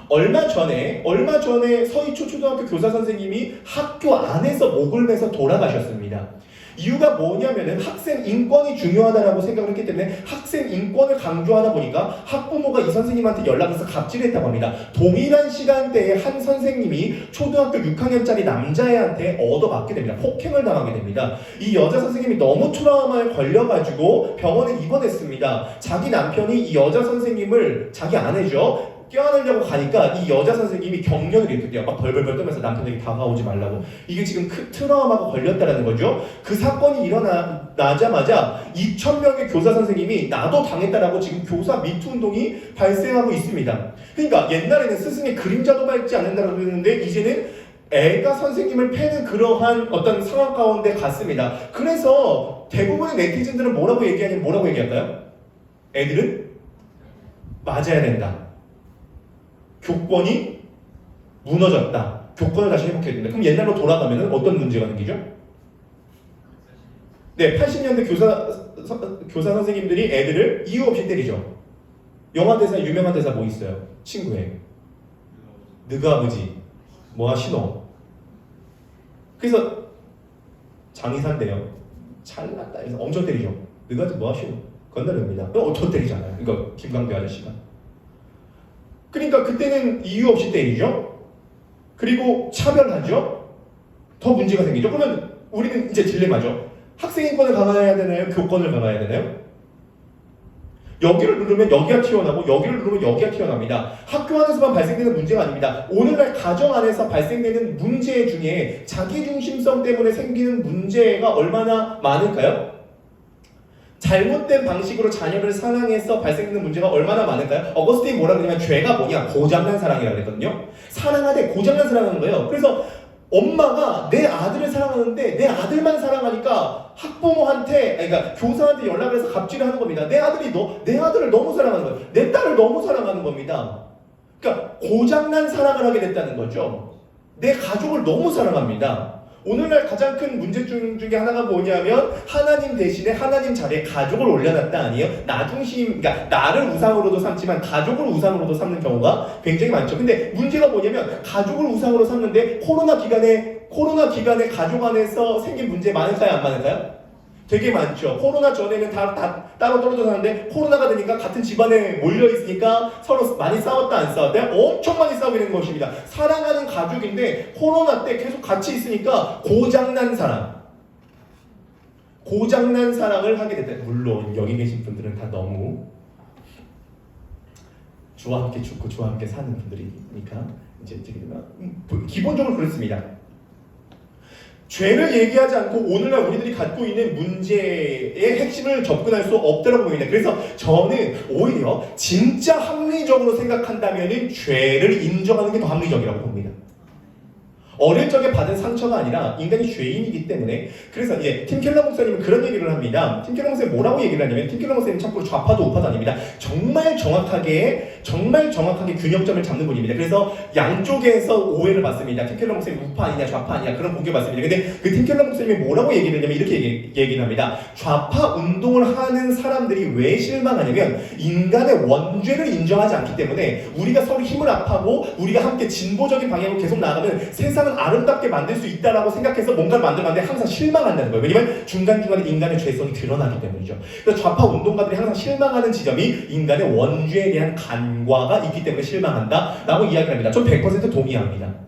얼마 전에 서희초 초등학교 교사 선생님이 학교 안에서 목을 매서 돌아가셨습니다. 이유가 뭐냐면은 학생 인권이 중요하다라고 생각을 했기 때문에 학생 인권을 강조하다 보니까 학부모가 이 선생님한테 연락해서 갑질했다고 합니다. 동일한 시간대에 한 선생님이 초등학교 6학년짜리 남자애한테 얻어맞게 됩니다. 폭행을 당하게 됩니다. 이 여자 선생님이 너무 트라우마에 걸려가지고 병원에 입원했습니다. 자기 남편이 이 여자 선생님을 자기 아내죠. 껴안으려고 가니까 이 여자 선생님이 경련을 일으켰대요. 막 벌벌벌 떨면서 남편에게 다가오지 말라고. 이게 지금 트라우마가 걸렸다는 거죠. 그 사건이 일어나자마자 2,000명의 교사 선생님이 나도 당했다라고 지금 교사 미투 운동이 발생하고 있습니다. 그러니까 옛날에는 스승의 그림자도 밟지 않는다고 했는데 이제는 애가 선생님을 패는 그러한 어떤 상황 가운데 갔습니다. 그래서 대부분의 네티즌들은 뭐라고 얘기할까요? 애들은 맞아야 된다. 교권이 무너졌다. 교권을 다시 회복해야 된다. 그럼 옛날로 돌아가면 어떤 문제가 생기죠? 네, 80년대 교사 선생님들이 애들을 이유 없이 때리죠. 영화 대사, 유명한 대사 뭐 있어요? 친구의 너가 아버지 뭐하 신호. 그래서 장의사인데요. 잘났다 해서 엄청 때리죠. 너가 아버지 뭐하 신호. 건달입니다. 더 때리잖아요. 이거 김광배 아저씨가. 그러니까 그때는 이유 없이 때리죠. 그리고 차별하죠. 더 문제가 생기죠. 그러면 우리는 이제 딜레마죠. 학생 인권을 강화해야 되나요? 교권을 강화해야 되나요? 여기를 누르면 여기가 튀어나오고 여기를 누르면 여기가 튀어나옵니다. 학교 안에서만 발생되는 문제가 아닙니다. 오늘날 가정 안에서 발생되는 문제 중에 자기중심성 때문에 생기는 문제가 얼마나 많을까요? 잘못된 방식으로 자녀를 사랑해서 발생되는 문제가 얼마나 많을까요? 어거스틴이 뭐라 그러냐면 죄가 뭐냐? 고장난 사랑이라고 그랬거든요. 사랑하되 고장난 사랑하는 거예요. 그래서 엄마가 내 아들을 사랑하는데 내 아들만 사랑하니까 학부모한테, 그러니까 교사한테 연락을 해서 갑질을 하는 겁니다. 내 아들을 너무 사랑하는 거예요. 내 딸을 너무 사랑하는 겁니다. 그러니까 고장난 사랑을 하게 됐다는 거죠. 내 가족을 너무 사랑합니다. 오늘날 가장 큰 문제점 중에 하나가 뭐냐면 하나님 대신에 하나님 자리에 가족을 올려놨다 아니에요? 나 중심, 그러니까 나를 우상으로도 삼지만 가족을 우상으로도 삼는 경우가 굉장히 많죠. 근데 문제가 뭐냐면 가족을 우상으로 삼는데 코로나 기간에 가족 안에서 생긴 문제 많을까요? 안 많을까요? 되게 많죠. 코로나 전에는 다 따로 떨어져 사는데 코로나가 되니까 같은 집안에 몰려 있으니까 서로 많이 싸웠다 안 싸웠다? 엄청 많이 싸우게 된 것입니다. 사랑하는 가족인데 코로나 때 계속 같이 있으니까 고장난 사랑을 하게 됐다. 물론 여기 계신 분들은 다 너무 주와 함께 죽고 주와 함께 사는 분들이니까 이제 기본적으로 그렇습니다. 죄를 얘기하지 않고 오늘날 우리들이 갖고 있는 문제의 핵심을 접근할 수 없다고 보입니다. 그래서 저는 오히려 진짜 합리적으로 생각한다면 죄를 인정하는 게 더 합리적이라고 봅니다. 어릴 적에 받은 상처가 아니라 인간이 죄인이기 때문에. 그래서 이제 팀 켈러 목사님은 그런 얘기를 합니다. 팀 켈러 목사님 뭐라고 얘기를 하냐면, 팀 켈러 목사님 참고로 좌파도 우파도 아닙니다. 정말 정확하게 균형점을 잡는 분입니다. 그래서 양쪽에서 오해를 받습니다. 팀 켈러 목사님 우파 아니냐 좌파 아니냐 그런 공개 받습니다. 근데 그 팀 켈러 목사님이 뭐라고 얘기를 하냐면 이렇게 얘기를 합니다. 좌파 운동을 하는 사람들이 왜 실망하냐면 인간의 원죄를 인정하지 않기 때문에 우리가 서로 힘을 합하고 우리가 함께 진보적인 방향으로 계속 나아가면 세상은 아름답게 만들 수 있다라고 생각해서 뭔가를 만들었는데 항상 실망한다는 거예요. 왜냐면 중간중간에 인간의 죄성이 드러나기 때문이죠. 그래서 좌파 운동가들이 항상 실망하는 지점이 인간의 원죄에 대한 간과가 있기 때문에 실망한다라고 이야기를 합니다. 전 100% 동의합니다.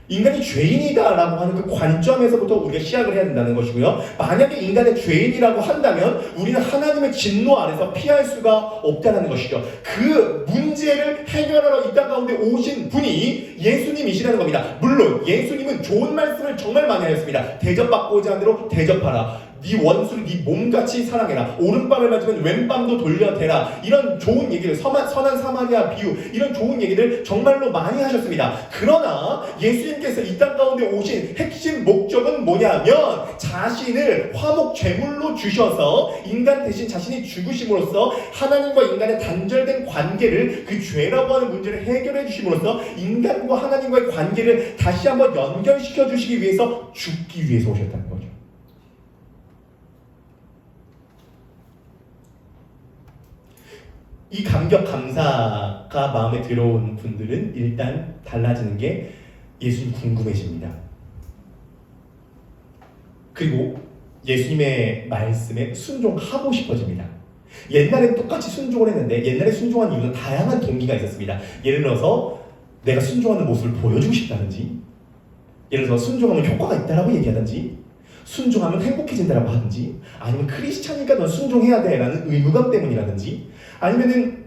인간이 죄인이다라고 하는 그 관점에서부터 우리가 시작을 해야 된다는 것이고요. 만약에 인간의 죄인이라고 한다면 우리는 하나님의 진노 아래서 피할 수가 없다는 것이죠. 그 문제를 해결하러 이 땅 가운데 오신 분이 예수님이시라는 겁니다. 물론 예수님은 좋은 말씀을 정말 많이 하셨습니다. 대접받고자 하는 대로 대접하라. 네 원수를 네 몸같이 사랑해라. 오른밤을 맞으면 왼밤도 돌려대라. 이런 좋은 얘기를, 선한 사마리아 비유, 이런 좋은 얘기를 정말로 많이 하셨습니다. 그러나 예수님께서 이 땅 가운데 오신 핵심 목적은 뭐냐면 자신을 화목 제물로 주셔서 인간 대신 자신이 죽으심으로써 하나님과 인간의 단절된 관계를, 그 죄라고 하는 문제를 해결해 주심으로써 인간과 하나님과의 관계를 다시 한번 연결시켜 주시기 위해서 죽기 위해서 오셨다는 거죠. 이 감격 감사가 마음에 들어온 분들은 일단 달라지는 게 예수님 궁금해집니다. 그리고 예수님의 말씀에 순종하고 싶어집니다. 옛날엔 똑같이 순종을 했는데 옛날에 순종한 이유는 다양한 동기가 있었습니다. 예를 들어서 내가 순종하는 모습을 보여주고 싶다든지, 예를 들어서 순종하면 효과가 있다라고 얘기하든지, 순종하면 행복해진다라고 하든지, 아니면 크리스찬이니까 넌 순종해야 돼라는 의무감 때문이라든지, 아니면은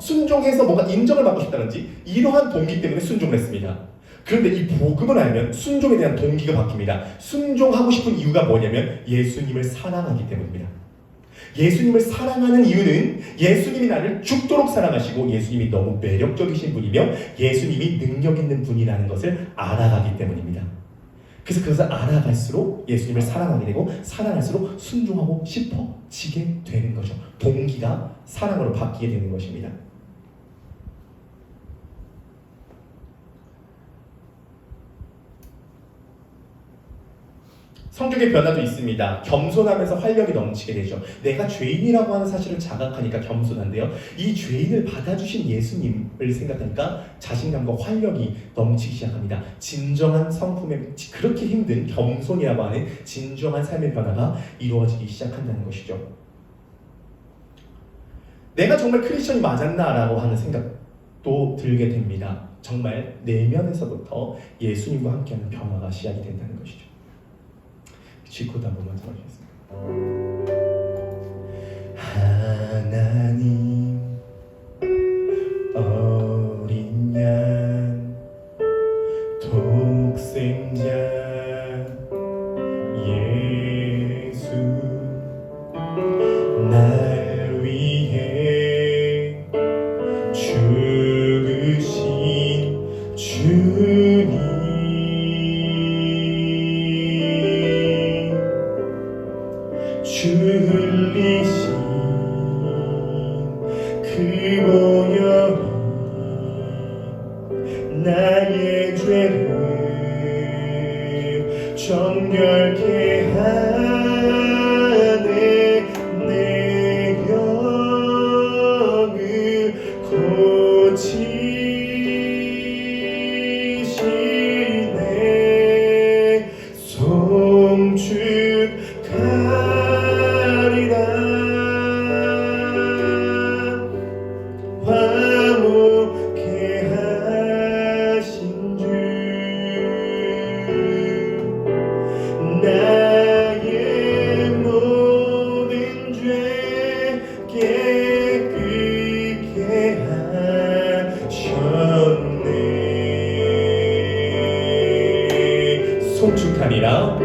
순종해서 뭔가 인정을 받고 싶다든지, 이러한 동기 때문에 순종을 했습니다. 그런데 이 복음을 알면 순종에 대한 동기가 바뀝니다. 순종하고 싶은 이유가 뭐냐면 예수님을 사랑하기 때문입니다. 예수님을 사랑하는 이유는 예수님이 나를 죽도록 사랑하시고 예수님이 너무 매력적이신 분이며 예수님이 능력 있는 분이라는 것을 알아가기 때문입니다. 그래서 그것을 알아갈수록 예수님을 사랑하게 되고 사랑할수록 순종하고 싶어지게 되는 거죠. 동기가 사랑으로 바뀌게 되는 것입니다. 성격의 변화도 있습니다. 겸손하면서 활력이 넘치게 되죠. 내가 죄인이라고 하는 사실을 자각하니까 겸손한데요. 이 죄인을 받아주신 예수님을 생각하니까 자신감과 활력이 넘치기 시작합니다. 진정한 성품의, 그렇게 힘든 겸손이라고 하는 진정한 삶의 변화가 이루어지기 시작한다는 것이죠. 내가 정말 크리스천이 맞았나라고 하는 생각도 들게 됩니다. 정말 내면에서부터 예수님과 함께하는 변화가 시작이 된다는 것이죠. 지코도 한번 말씀하시겠습니다. 하나님 어린 양 독생자 예수 날 위해 죽으신 주님 정결케 하네 내 영을 고치시네 송축하리라 화목케 하신 주 나의 모든 죄 깨끗게 하셨네 송축하리라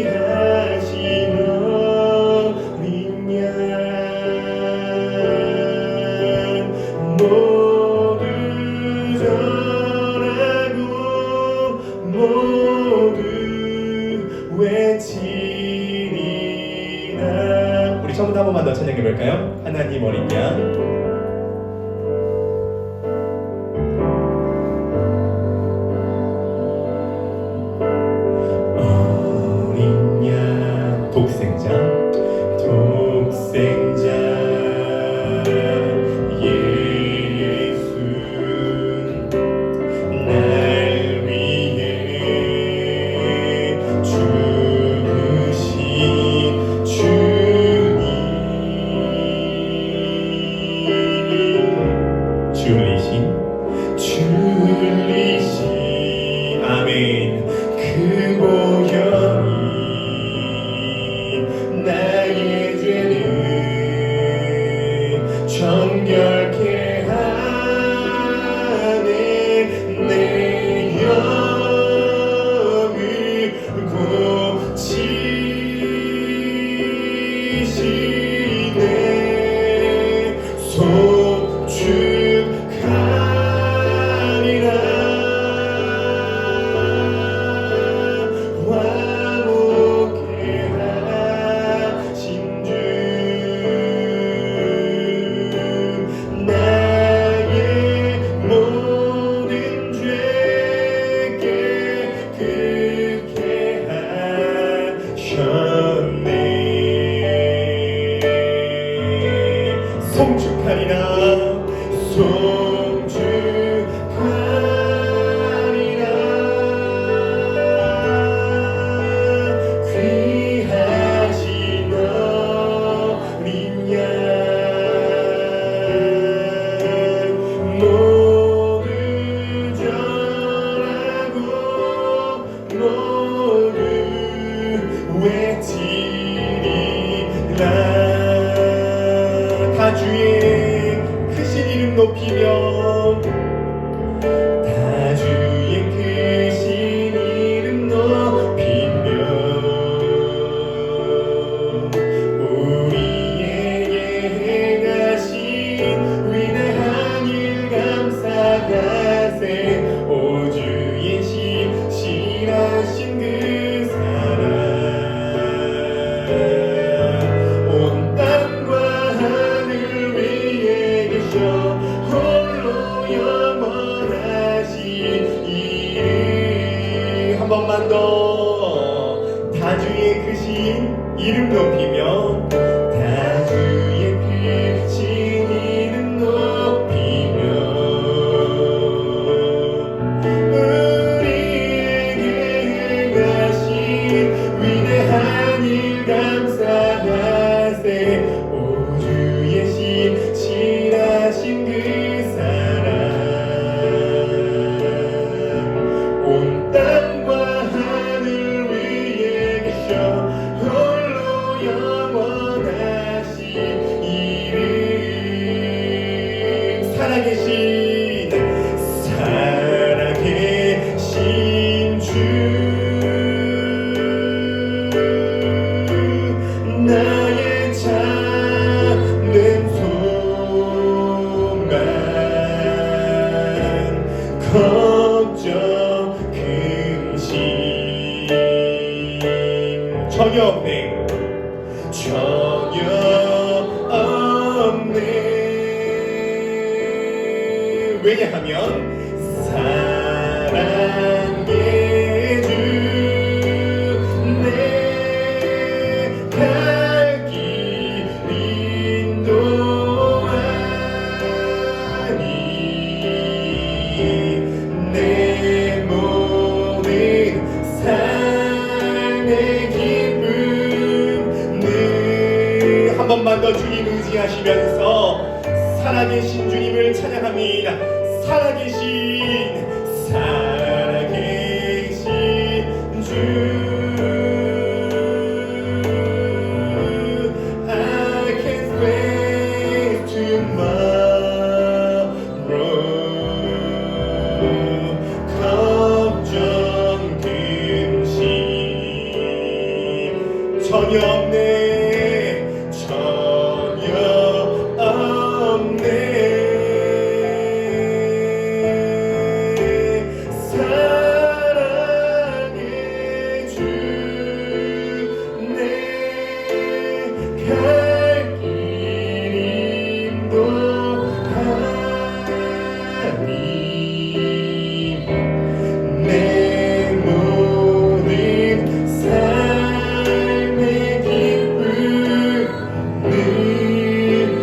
귀하신 어린 양 모두 전하고 모두 외치리라. 우리 처음부터 한 번만 더 찬양해 볼까요? 하나님 어린 양 독생자 예수 날 위해 죽으신 주님 줄리신 아멘 그 보혈이 나의 죄는 정결케 하네 내 영을 고치시네 송축하리라 화목케 하신 주 나의 모든 죄 깨끗게 하셨네 송축하리라 송축하리라 귀하신 어린 양 모두 전하고 모두 외치리라 다 주의 크신 이름 높이며 다 주의 크신 이름 높이며 우리에게 행하신 위대한 일 감사하세 오 주의 신실하신 그 사랑 온 땅과 하늘 위에 계셔 홀로 영원하신 왜냐하면 사랑의 주 내 갈 길 인도하니 내 모든 삶의 기쁨 늘 한 번만 더 주님 의지하시면서 살아계신 주님을 찬양합니다. 살아계신 주 I can't wait tomorrow 걱정 근심 전혀 없네 전혀 없네 사랑의 주 내 갈 길 인도하니 내 모든 삶의 기쁨 늘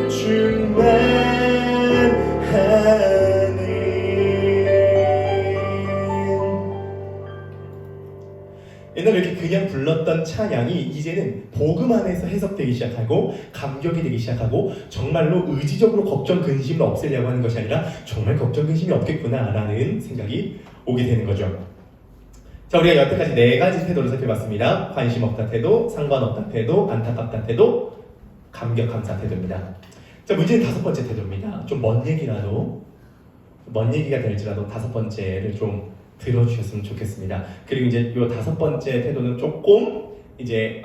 충만하네. 옛날에 이렇게 그냥 불렀던 찬양이 이제는 복음 안에서 해석되기 시작하고 감격이 되기 시작하고 정말로 의지적으로 걱정 근심을 없애려고 하는 것이 아니라 정말 걱정 근심이 없겠구나라는 생각이 오게 되는 거죠. 자, 우리가 여태까지 4가지 태도를 살펴봤습니다. 관심 없다 태도, 상관없다 태도, 안타깝다 태도, 감격 감사 태도입니다. 자, 문제는 5번째 태도입니다. 좀 먼 얘기가 될지라도 5번째를 좀 들어주셨으면 좋겠습니다. 그리고 이제 이 5번째 태도는 조금 이제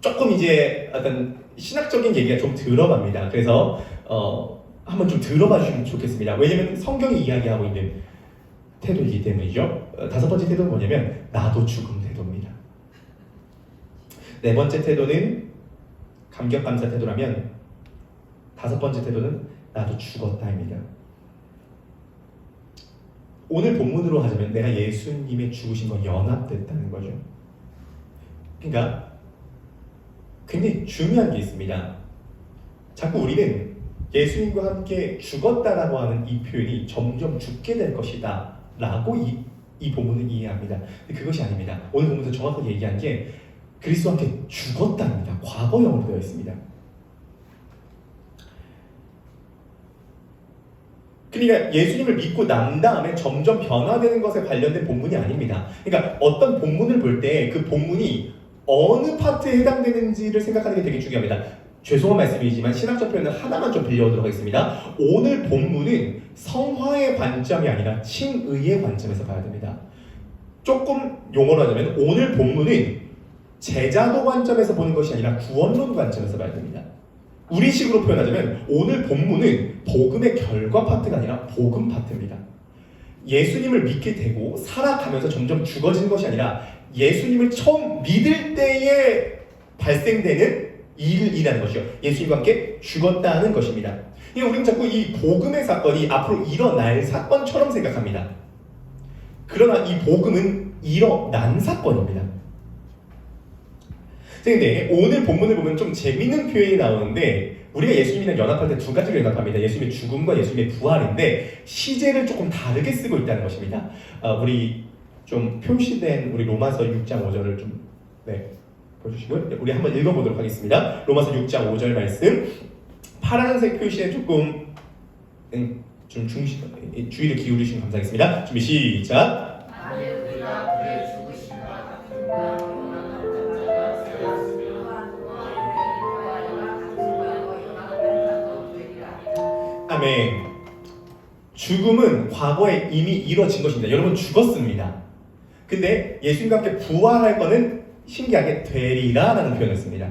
조금 이제 어떤 신학적인 얘기가 좀 들어갑니다. 그래서 한번 좀 들어봐 주시면 좋겠습니다. 왜냐면 성경이 이야기하고 있는 태도이기 때문이죠. 5번째 태도는 뭐냐면 나도 죽음 태도입니다. 4번째 태도는 감격 감사 태도라면 5번째 태도는 나도 죽었다입니다. 오늘 본문으로 하자면 내가 예수님의 죽으심과 연합됐다는 거죠. 그러니까 굉장히 중요한 게 있습니다. 자꾸 우리는 예수님과 함께 죽었다라고 하는 이 표현이 점점 죽게 될 것이다 라고 이 본문을 이해합니다. 근데 그것이 아닙니다. 오늘 본문에서 정확하게 얘기한 게 그리스도와 함께 죽었다입니다. 과거형으로 되어 있습니다. 그러니까 예수님을 믿고 난 다음에 점점 변화되는 것에 관련된 본문이 아닙니다. 그러니까 어떤 본문을 볼 때 그 본문이 어느 파트에 해당되는지를 생각하는 게 되게 중요합니다. 죄송한 말씀이지만 신학적 표현을 하나만 좀 빌려오도록 하겠습니다. 오늘 본문은 성화의 관점이 아니라 칭의의 관점에서 봐야 됩니다. 조금 용어로 하자면 오늘 본문은 제자도 관점에서 보는 것이 아니라 구원론 관점에서 봐야 됩니다. 우리식으로 표현하자면 오늘 본문은 복음의 결과 파트가 아니라 복음 파트입니다. 예수님을 믿게 되고 살아가면서 점점 죽어지는 것이 아니라 예수님을 처음 믿을 때에 발생되는 일이라는 것이요. 예수님과 함께 죽었다는 것입니다. 우리는 자꾸 이 복음의 사건이 앞으로 일어날 사건처럼 생각합니다. 그러나 이 복음은 일어난 사건입니다. 근데 오늘 본문을 보면 좀 재밌는 표현이 나오는데 우리가 예수님이랑 연합할 때 2가지로 연합합니다. 예수님의 죽음과 예수님의 부활인데 시제를 조금 다르게 쓰고 있다는 것입니다. 우리 좀 표시된 우리 로마서 6장 5절을 좀 보여주시고요. 우리 한번 읽어보도록 하겠습니다. 로마서 6장 5절 말씀 파란색 표시에 조금 좀 주의를 기울이시면 감사하겠습니다. 준비 시작. 아멘. 죽음은 과거에 이미 이루어진 것입니다. 여러분 죽었습니다. 근데 예수님과 함께 부활할 거는 신기하게 되리라 라는 표현을 씁니다.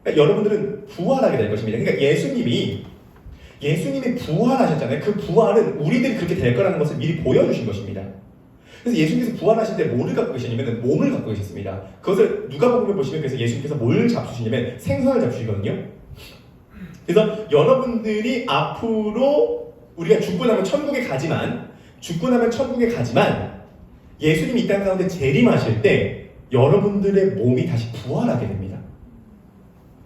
그러니까 여러분들은 부활하게 될 것입니다. 그러니까 예수님이 부활하셨잖아요. 그 부활은 우리들이 그렇게 될 거라는 것을 미리 보여주신 것입니다. 그래서 예수님께서 부활하실 때 뭐를 갖고 계시냐면 몸을 갖고 계셨습니다. 그것을 누가복음에 보시면 그래서 예수님께서 뭘 잡수시냐면 생선을 잡수시거든요. 그래서 여러분들이 앞으로 우리가 죽고 나면 천국에 가지만 예수님이 이 땅 가운데 재림하실 때 여러분들의 몸이 다시 부활하게 됩니다.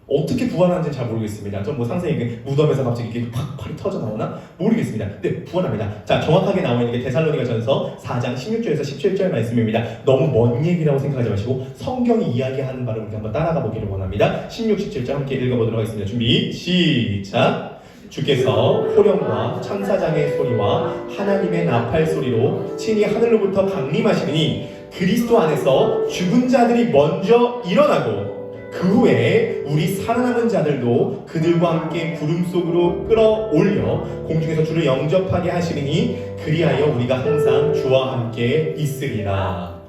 어떻게 부활하는지 잘 모르겠습니다. 전 뭐 상세히 무덤에서 갑자기 이렇게 팍 팔이 터져 나오나 모르겠습니다. 근데 부활합니다. 자, 정확하게 나와 있는 게 데살로니가전서 4장 16절에서 17절 말씀입니다. 너무 먼 얘기라고 생각하지 마시고 성경이 이야기하는 바를 우리가 한번 따라가 보기를 원합니다. 16, 17절 함께 읽어보도록 하겠습니다. 준비 시작. 주께서 호령과 천사장의 소리와 하나님의 나팔 소리로 친히 하늘로부터 강림하시니 그리스도 안에서 죽은 자들이 먼저 일어나고 그 후에 우리 살아남은 자들도 그들과 함께 구름 속으로 끌어올려 공중에서 주를 영접하게 하시리니 그리하여 우리가 항상 주와 함께 있으리라.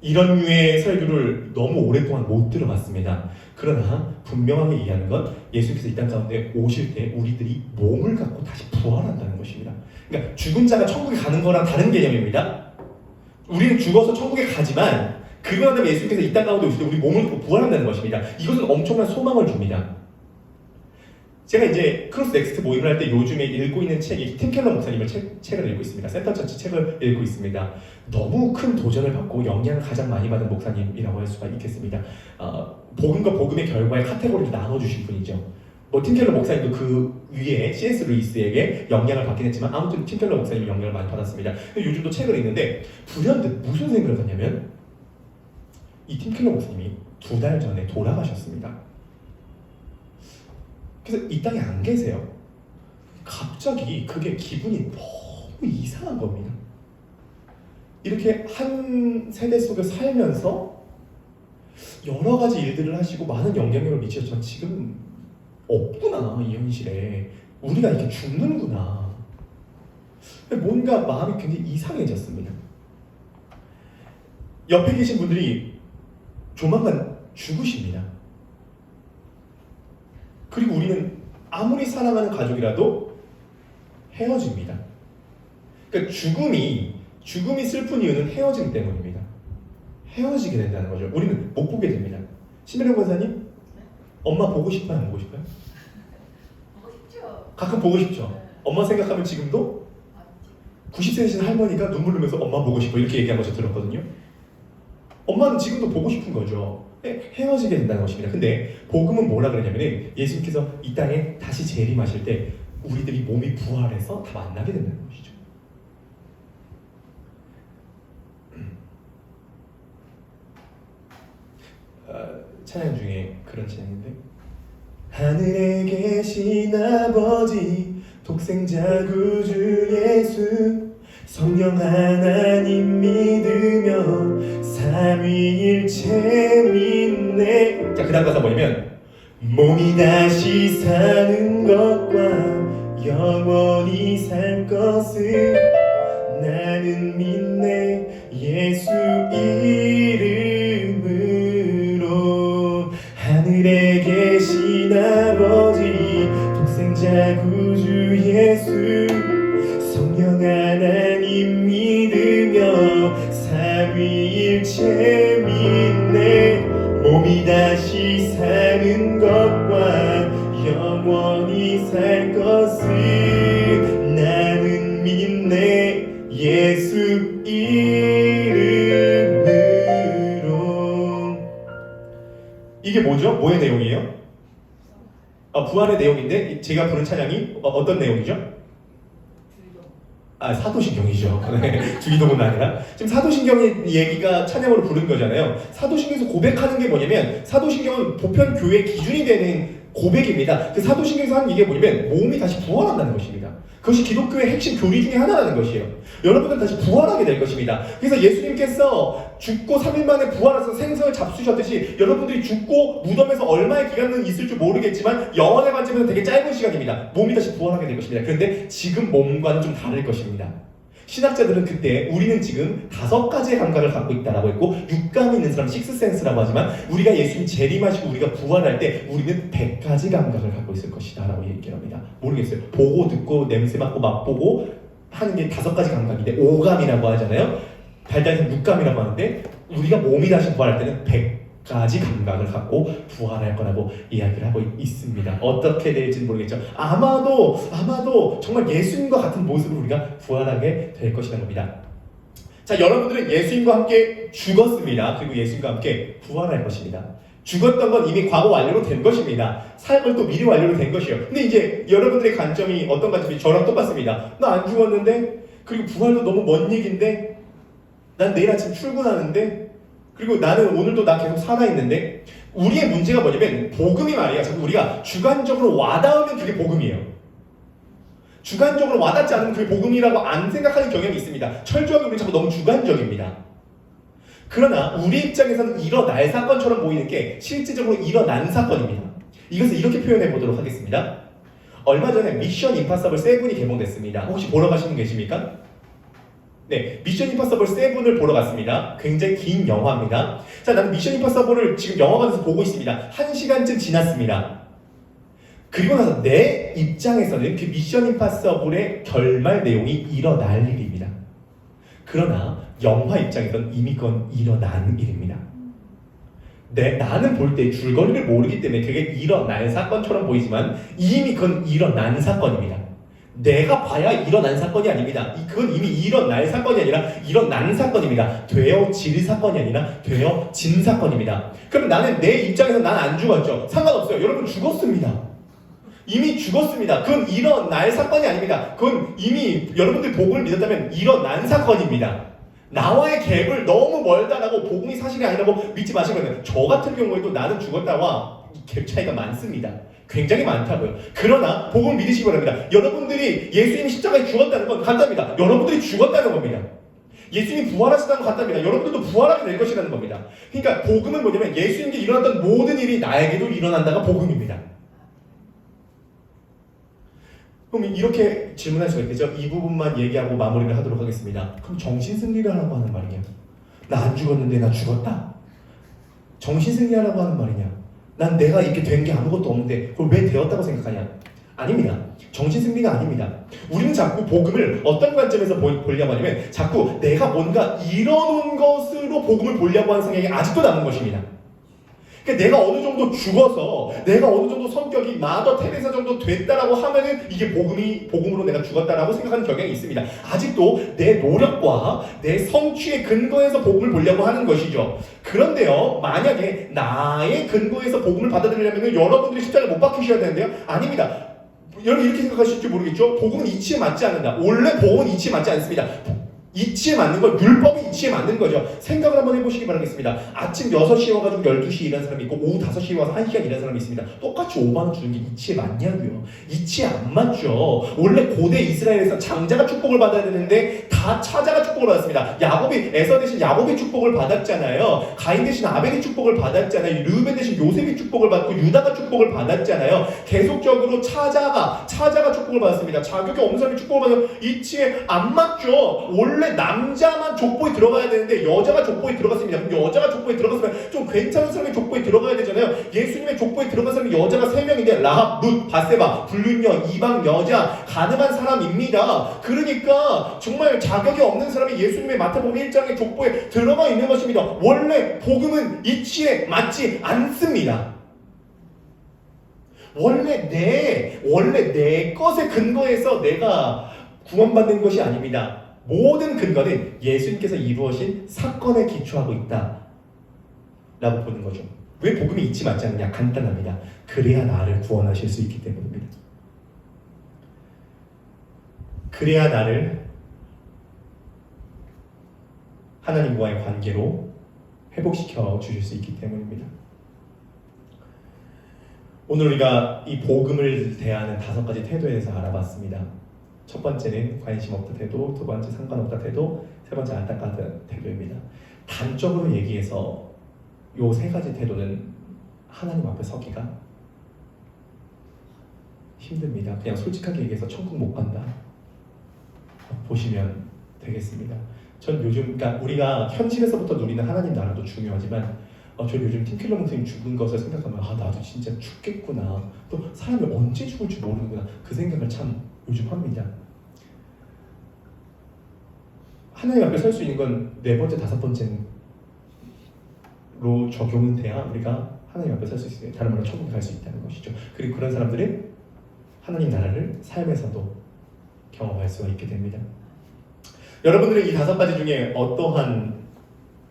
이런 류의 설교를 너무 오랫동안 못 들어봤습니다. 그러나 분명하게 이해하는 건 예수께서 이 땅 가운데 오실 때 우리들이 몸을 갖고 다시 부활한다는 것입니다. 그러니까 죽은 자가 천국에 가는 거랑 다른 개념입니다. 우리는 죽어서 천국에 가지만 그거 다음에 예수께서 이 땅 가운데 오실 때 우리 몸을 갖고 부활한다는 것입니다. 이것은 엄청난 소망을 줍니다. 제가 이제 크로스 넥스트 모임을 할 때 요즘에 읽고 있는 책이 팀 켈러 목사님의 책을 읽고 있습니다. 센터처치 책을 읽고 있습니다. 너무 큰 도전을 받고 영향을 가장 많이 받은 목사님이라고 할 수가 있겠습니다. 복음과 복음의 결과의 카테고리를 나눠주신 분이죠. 뭐 팀 켈러 목사님도 그 위에 C.S. 루이스에게 영향을 받긴 했지만 아무튼 팀 켈러 목사님이 영향을 많이 받았습니다. 요즘도 책을 읽는데 불현듯 무슨 생각을 하냐면 이 팀 켈러 목사님이 2달 전에 돌아가셨습니다. 그래서 이 땅에 안 계세요. 갑자기 그게 기분이 너무 이상한 겁니다. 이렇게 한 세대 속에 살면서 여러 가지 일들을 하시고 많은 영향력을 미치셨지만 지금 없구나, 이 현실에. 우리가 이렇게 죽는구나. 뭔가 마음이 굉장히 이상해졌습니다. 옆에 계신 분들이 조만간 죽으십니다. 그리고 우리는 아무리 사랑하는 가족이라도 헤어집니다. 그러니까 죽음이 슬픈 이유는 헤어짐 때문입니다. 헤어지게 된다는 거죠. 우리는 못 보게 됩니다. 심혜령 권사님, 엄마 보고 싶어요, 안 보고 싶어요? 보고 싶죠. 가끔 보고 싶죠. 엄마 생각하면 지금도 90세이신 할머니가 눈물 흘리면서 엄마 보고 싶어 이렇게 얘기한 거 저 들었거든요. 엄마는 지금도 보고 싶은 거죠. 헤어지게 된다는 것입니다. 근데 복음은 뭐라 그러냐면은 예수님께서 이 땅에 다시 재림하실 때 우리들이 몸이 부활해서 다 만나게 된다는 것이죠. 찬양 중에 그런 찬양인데 하늘에 계신 아버지 독생자 구주 예수 성령 하나님 믿으며 삼위일체 믿네. 자, 그 다음 가사 뭐냐면 몸이 다시 사는 것과 영원히 살 것을 나는 믿네. 예수 이름으로 하늘에 계신 아버지 독생자 구주 예수 성령 하나님 믿으며 삼위일체 믿네. 몸이 다시 사는 것과 영원히 살 것을 나는 믿네. 예수 이름으로. 이게 뭐죠? 뭐의 내용이에요? 부활의 내용인데 제가 부른 찬양이 어떤 내용이죠? 사도신경이죠. 주기도문은 아니라 지금 사도신경의 얘기가 찬양으로 부른 거잖아요. 사도신경에서 고백하는 게 뭐냐면 사도신경은 보편 교회 기준이 되는 고백입니다. 그 사도신경에서 하는 얘기가 뭐냐면 몸이 다시 부활한다는 것입니다. 그것이 기독교의 핵심 교리 중에 하나라는 것이에요. 여러분들 다시 부활하게 될 것입니다. 그래서 예수님께서 죽고 3일 만에 부활해서 생선을 잡수셨듯이 여러분들이 죽고 무덤에서 얼마의 기간은 있을 줄 모르겠지만 영원의 관점에서 되게 짧은 시간입니다. 몸이 다시 부활하게 될 것입니다. 그런데 지금 몸과는 좀 다를 것입니다. 신학자들은 그때 우리는 지금 5가지의 감각을 갖고 있다라고 했고 육감이 있는 사람 식스센스라고 하지만 우리가 예수님 재림하시고 우리가 부활할 때 우리는 100가지 감각을 갖고 있을 것이다 라고 얘기를 합니다. 모르겠어요. 보고 듣고 냄새 맡고 맛보고 하는 게 5가지 감각인데 오감이라고 하잖아요. 발달해서 육감이라고 하는데 우리가 몸이 다시 부활할 때는 까지 감각을 갖고 부활할 거라고 이야기를 하고 있습니다. 어떻게 될지는 모르겠죠. 아마도 정말 예수님과 같은 모습으로 우리가 부활하게 될 것이라는 겁니다. 자, 여러분들은 예수님과 함께 죽었습니다. 그리고 예수님과 함께 부활할 것입니다. 죽었던 건 이미 과거 완료로 된 것입니다. 삶은 또 미리 완료로 된 것이에요. 근데 이제 여러분들의 관점이 어떤 관점이 저랑 똑같습니다. 나 안 죽었는데, 그리고 부활도 너무 먼 얘기인데, 난 내일 아침 출근하는데, 그리고 나는 오늘도 나 계속 살아있는데, 우리의 문제가 뭐냐면 복음이 말이야. 자꾸 우리가 주관적으로 와닿으면 그게 복음이에요. 주관적으로 와닿지 않으면 그게 복음이라고 안 생각하는 경향이 있습니다. 철저하게 우리 자꾸 너무 주관적입니다. 그러나 우리 입장에서는 일어날 사건처럼 보이는 게 실질적으로 일어난 사건입니다. 이것을 이렇게 표현해 보도록 하겠습니다. 얼마 전에 미션 임파서블 7이 개봉됐습니다. 혹시 보러 가시는 분 계십니까? 네, 미션 임파서블 7을 보러 갔습니다. 굉장히 긴 영화입니다. 자, 나는 미션 임파서블을 지금 영화관에서 보고 있습니다. 1시간쯤 지났습니다. 그리고 나서 내 입장에서는 그 미션 임파서블의 결말 내용이 일어날 일입니다. 그러나 영화 입장에서는 이미 그건 일어난 일입니다. 나는 볼 때 줄거리를 모르기 때문에 그게 일어날 사건처럼 보이지만 이미 그건 일어난 사건입니다. 내가 봐야 일어난 사건이 아닙니다. 그건 이미 일어날 사건이 아니라 일어난 사건입니다. 되어질 사건이 아니라 되어진 사건입니다. 그럼 나는 내 입장에서 난 안 죽었죠. 상관없어요. 여러분 죽었습니다. 이미 죽었습니다. 그건 일어날 사건이 아닙니다. 그건 이미 여러분들 복음을 믿었다면 일어난 사건입니다. 나와의 갭을 너무 멀다라고 복음이 사실이 아니라고 믿지 마시거든요. 저 같은 경우에도 나는 죽었다와 갭 차이가 많습니다. 굉장히 많다고요. 그러나 복음을 믿으시기 바랍니다. 여러분들이 예수님이 십자가에 죽었다는 건 같답니다. 여러분들이 죽었다는 겁니다. 예수님이 부활하셨다는 건 같답니다. 여러분들도 부활하게 될 것이라는 겁니다. 그러니까 복음은 뭐냐면 예수님께 일어났던 모든 일이 나에게도 일어난다가 복음입니다. 그럼 이렇게 질문할 수가 있겠죠. 이 부분만 얘기하고 마무리를 하도록 하겠습니다. 그럼 정신승리를 하라고 하는 말이냐? 나 안 죽었는데 나 죽었다? 정신승리하라고 하는 말이냐? 난 내가 이렇게 된 게 아무것도 없는데 그걸 왜 되었다고 생각하냐? 아닙니다. 정신승리가 아닙니다. 우리는 자꾸 복음을 어떤 관점에서 보려고 하냐면 자꾸 내가 뭔가 이뤄놓은 것으로 복음을 보려고 하는 성향이 아직도 남은 것입니다. 그러니까 내가 어느 정도 죽어서 내가 어느 정도 성격이 마더 테레사 정도 됐다라고 하면은 이게 복음으로 내가 죽었다라고 생각하는 경향이 있습니다. 아직도 내 노력과 내 성취의 근거에서 복음을 보려고 하는 것이죠. 그런데요, 만약에 나의 근거에서 복음을 받아들이려면 여러분들이 십자가를 못 박히셔야 되는데요? 아닙니다. 여러분 이렇게 생각하실지 모르겠죠? 복음은 이치에 맞지 않는다. 원래 복음은 이치에 맞지 않습니다. 이치에 맞는 건 율법이 이치에 맞는 거죠. 생각을 한번 해보시기 바라겠습니다. 아침 6시에 와가지고 12시에 일하는 사람이 있고 오후 5시에 와서 1시간 일하는 사람이 있습니다. 똑같이 5만 원 주는 게 이치에 맞냐고요. 이치에 안 맞죠. 원래 고대 이스라엘에서 장자가 축복을 받아야 되는데 다 차자가 축복을 받았습니다. 야곱이 에서 대신 야곱이 축복을 받았잖아요. 가인 대신 아벨이 축복을 받았잖아요. 르우벤 대신 요셉이 축복을 받고 유다가 축복을 받았잖아요. 계속적으로 차자가 축복을 받았습니다. 자격이 없는 사람이 축복을 받으면 이치에 안 맞죠. 원래 남자만 족보에 들어가야 되는데 여자가 족보에 들어갔습니다. 그럼 여자가 족보에 들어갔으면 좀 괜찮은 사람이 족보에 들어가야 되잖아요. 예수님의 족보에 들어간 사람이 여자가 3명인데 라합, 룻, 바세바, 불륜녀, 이방 여자, 가늠한 사람입니다. 그러니까 정말 자격이 없는 사람이 예수님의 마태복음 1장의 족보에 들어가 있는 것입니다. 원래 복음은 이치에 맞지 않습니다. 원래 내 것에 근거해서 내가 구원받는 것이 아닙니다. 모든 근거는 예수님께서 이루어진 사건에 기초하고 있다 라고 보는 거죠. 왜 복음이 이치 맞지 않느냐? 간단합니다. 그래야 나를 구원하실 수 있기 때문입니다. 그래야 나를 하나님과의 관계로 회복시켜 주실 수 있기 때문입니다. 오늘 우리가 이 복음을 대하는 5가지 태도에 대해서 알아봤습니다. 첫 번째는 관심 없다 태도, 두 번째 상관없다 태도, 세 번째 안타깝다 태도입니다. 단적으로 얘기해서 이 3가지 태도는 하나님 앞에 서기가 힘듭니다. 그냥 솔직하게 얘기해서 천국 못 간다. 보시면 되겠습니다. 전 요즘, 그러니까 우리가 현실에서부터 누리는 하나님 나라도 중요하지만 전 요즘 팀킬러 목사님 죽은 것을 생각하면 나도 진짜 죽겠구나. 또 사람이 언제 죽을지 모르는구나. 그 생각을 참 요즘 합니다. 하나님 앞에 설 수 있는 건 4번째, 5번째는 적용은 돼야 우리가 하나님 앞에 설 수 있어요. 다른 말로 천국에 갈 수 있다는 것이죠. 그리고 그런 사람들은 하나님 나라를 삶에서도 경험할 수가 있게 됩니다. 여러분들은 이 5가지 중에 어떠한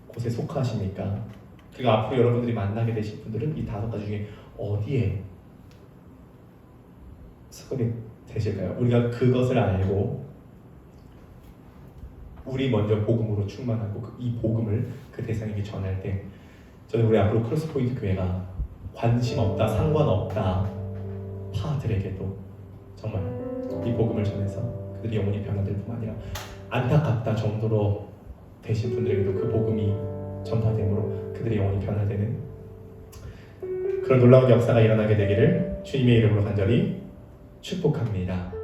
곳에 속하십니까? 그리고 앞으로 여러분들이 만나게 되실 분들은 이 5가지 중에 어디에 속하게 되실까요? 우리가 그것을 알고 우리 먼저 복음으로 충만하고 이 복음을 그 대상에게 전할 때 저는 우리 앞으로 크로스포인트 교회가 관심 없다, 상관없다 파들에게도 정말 이 복음을 전해서 그들이 영혼이 변화될 뿐만 아니라 안타깝다 정도로 되신 분들에게도 그 복음이 전파됨으로 그들의 영혼이 변화되는 그런 놀라운 역사가 일어나게 되기를 주님의 이름으로 간절히 축복합니다.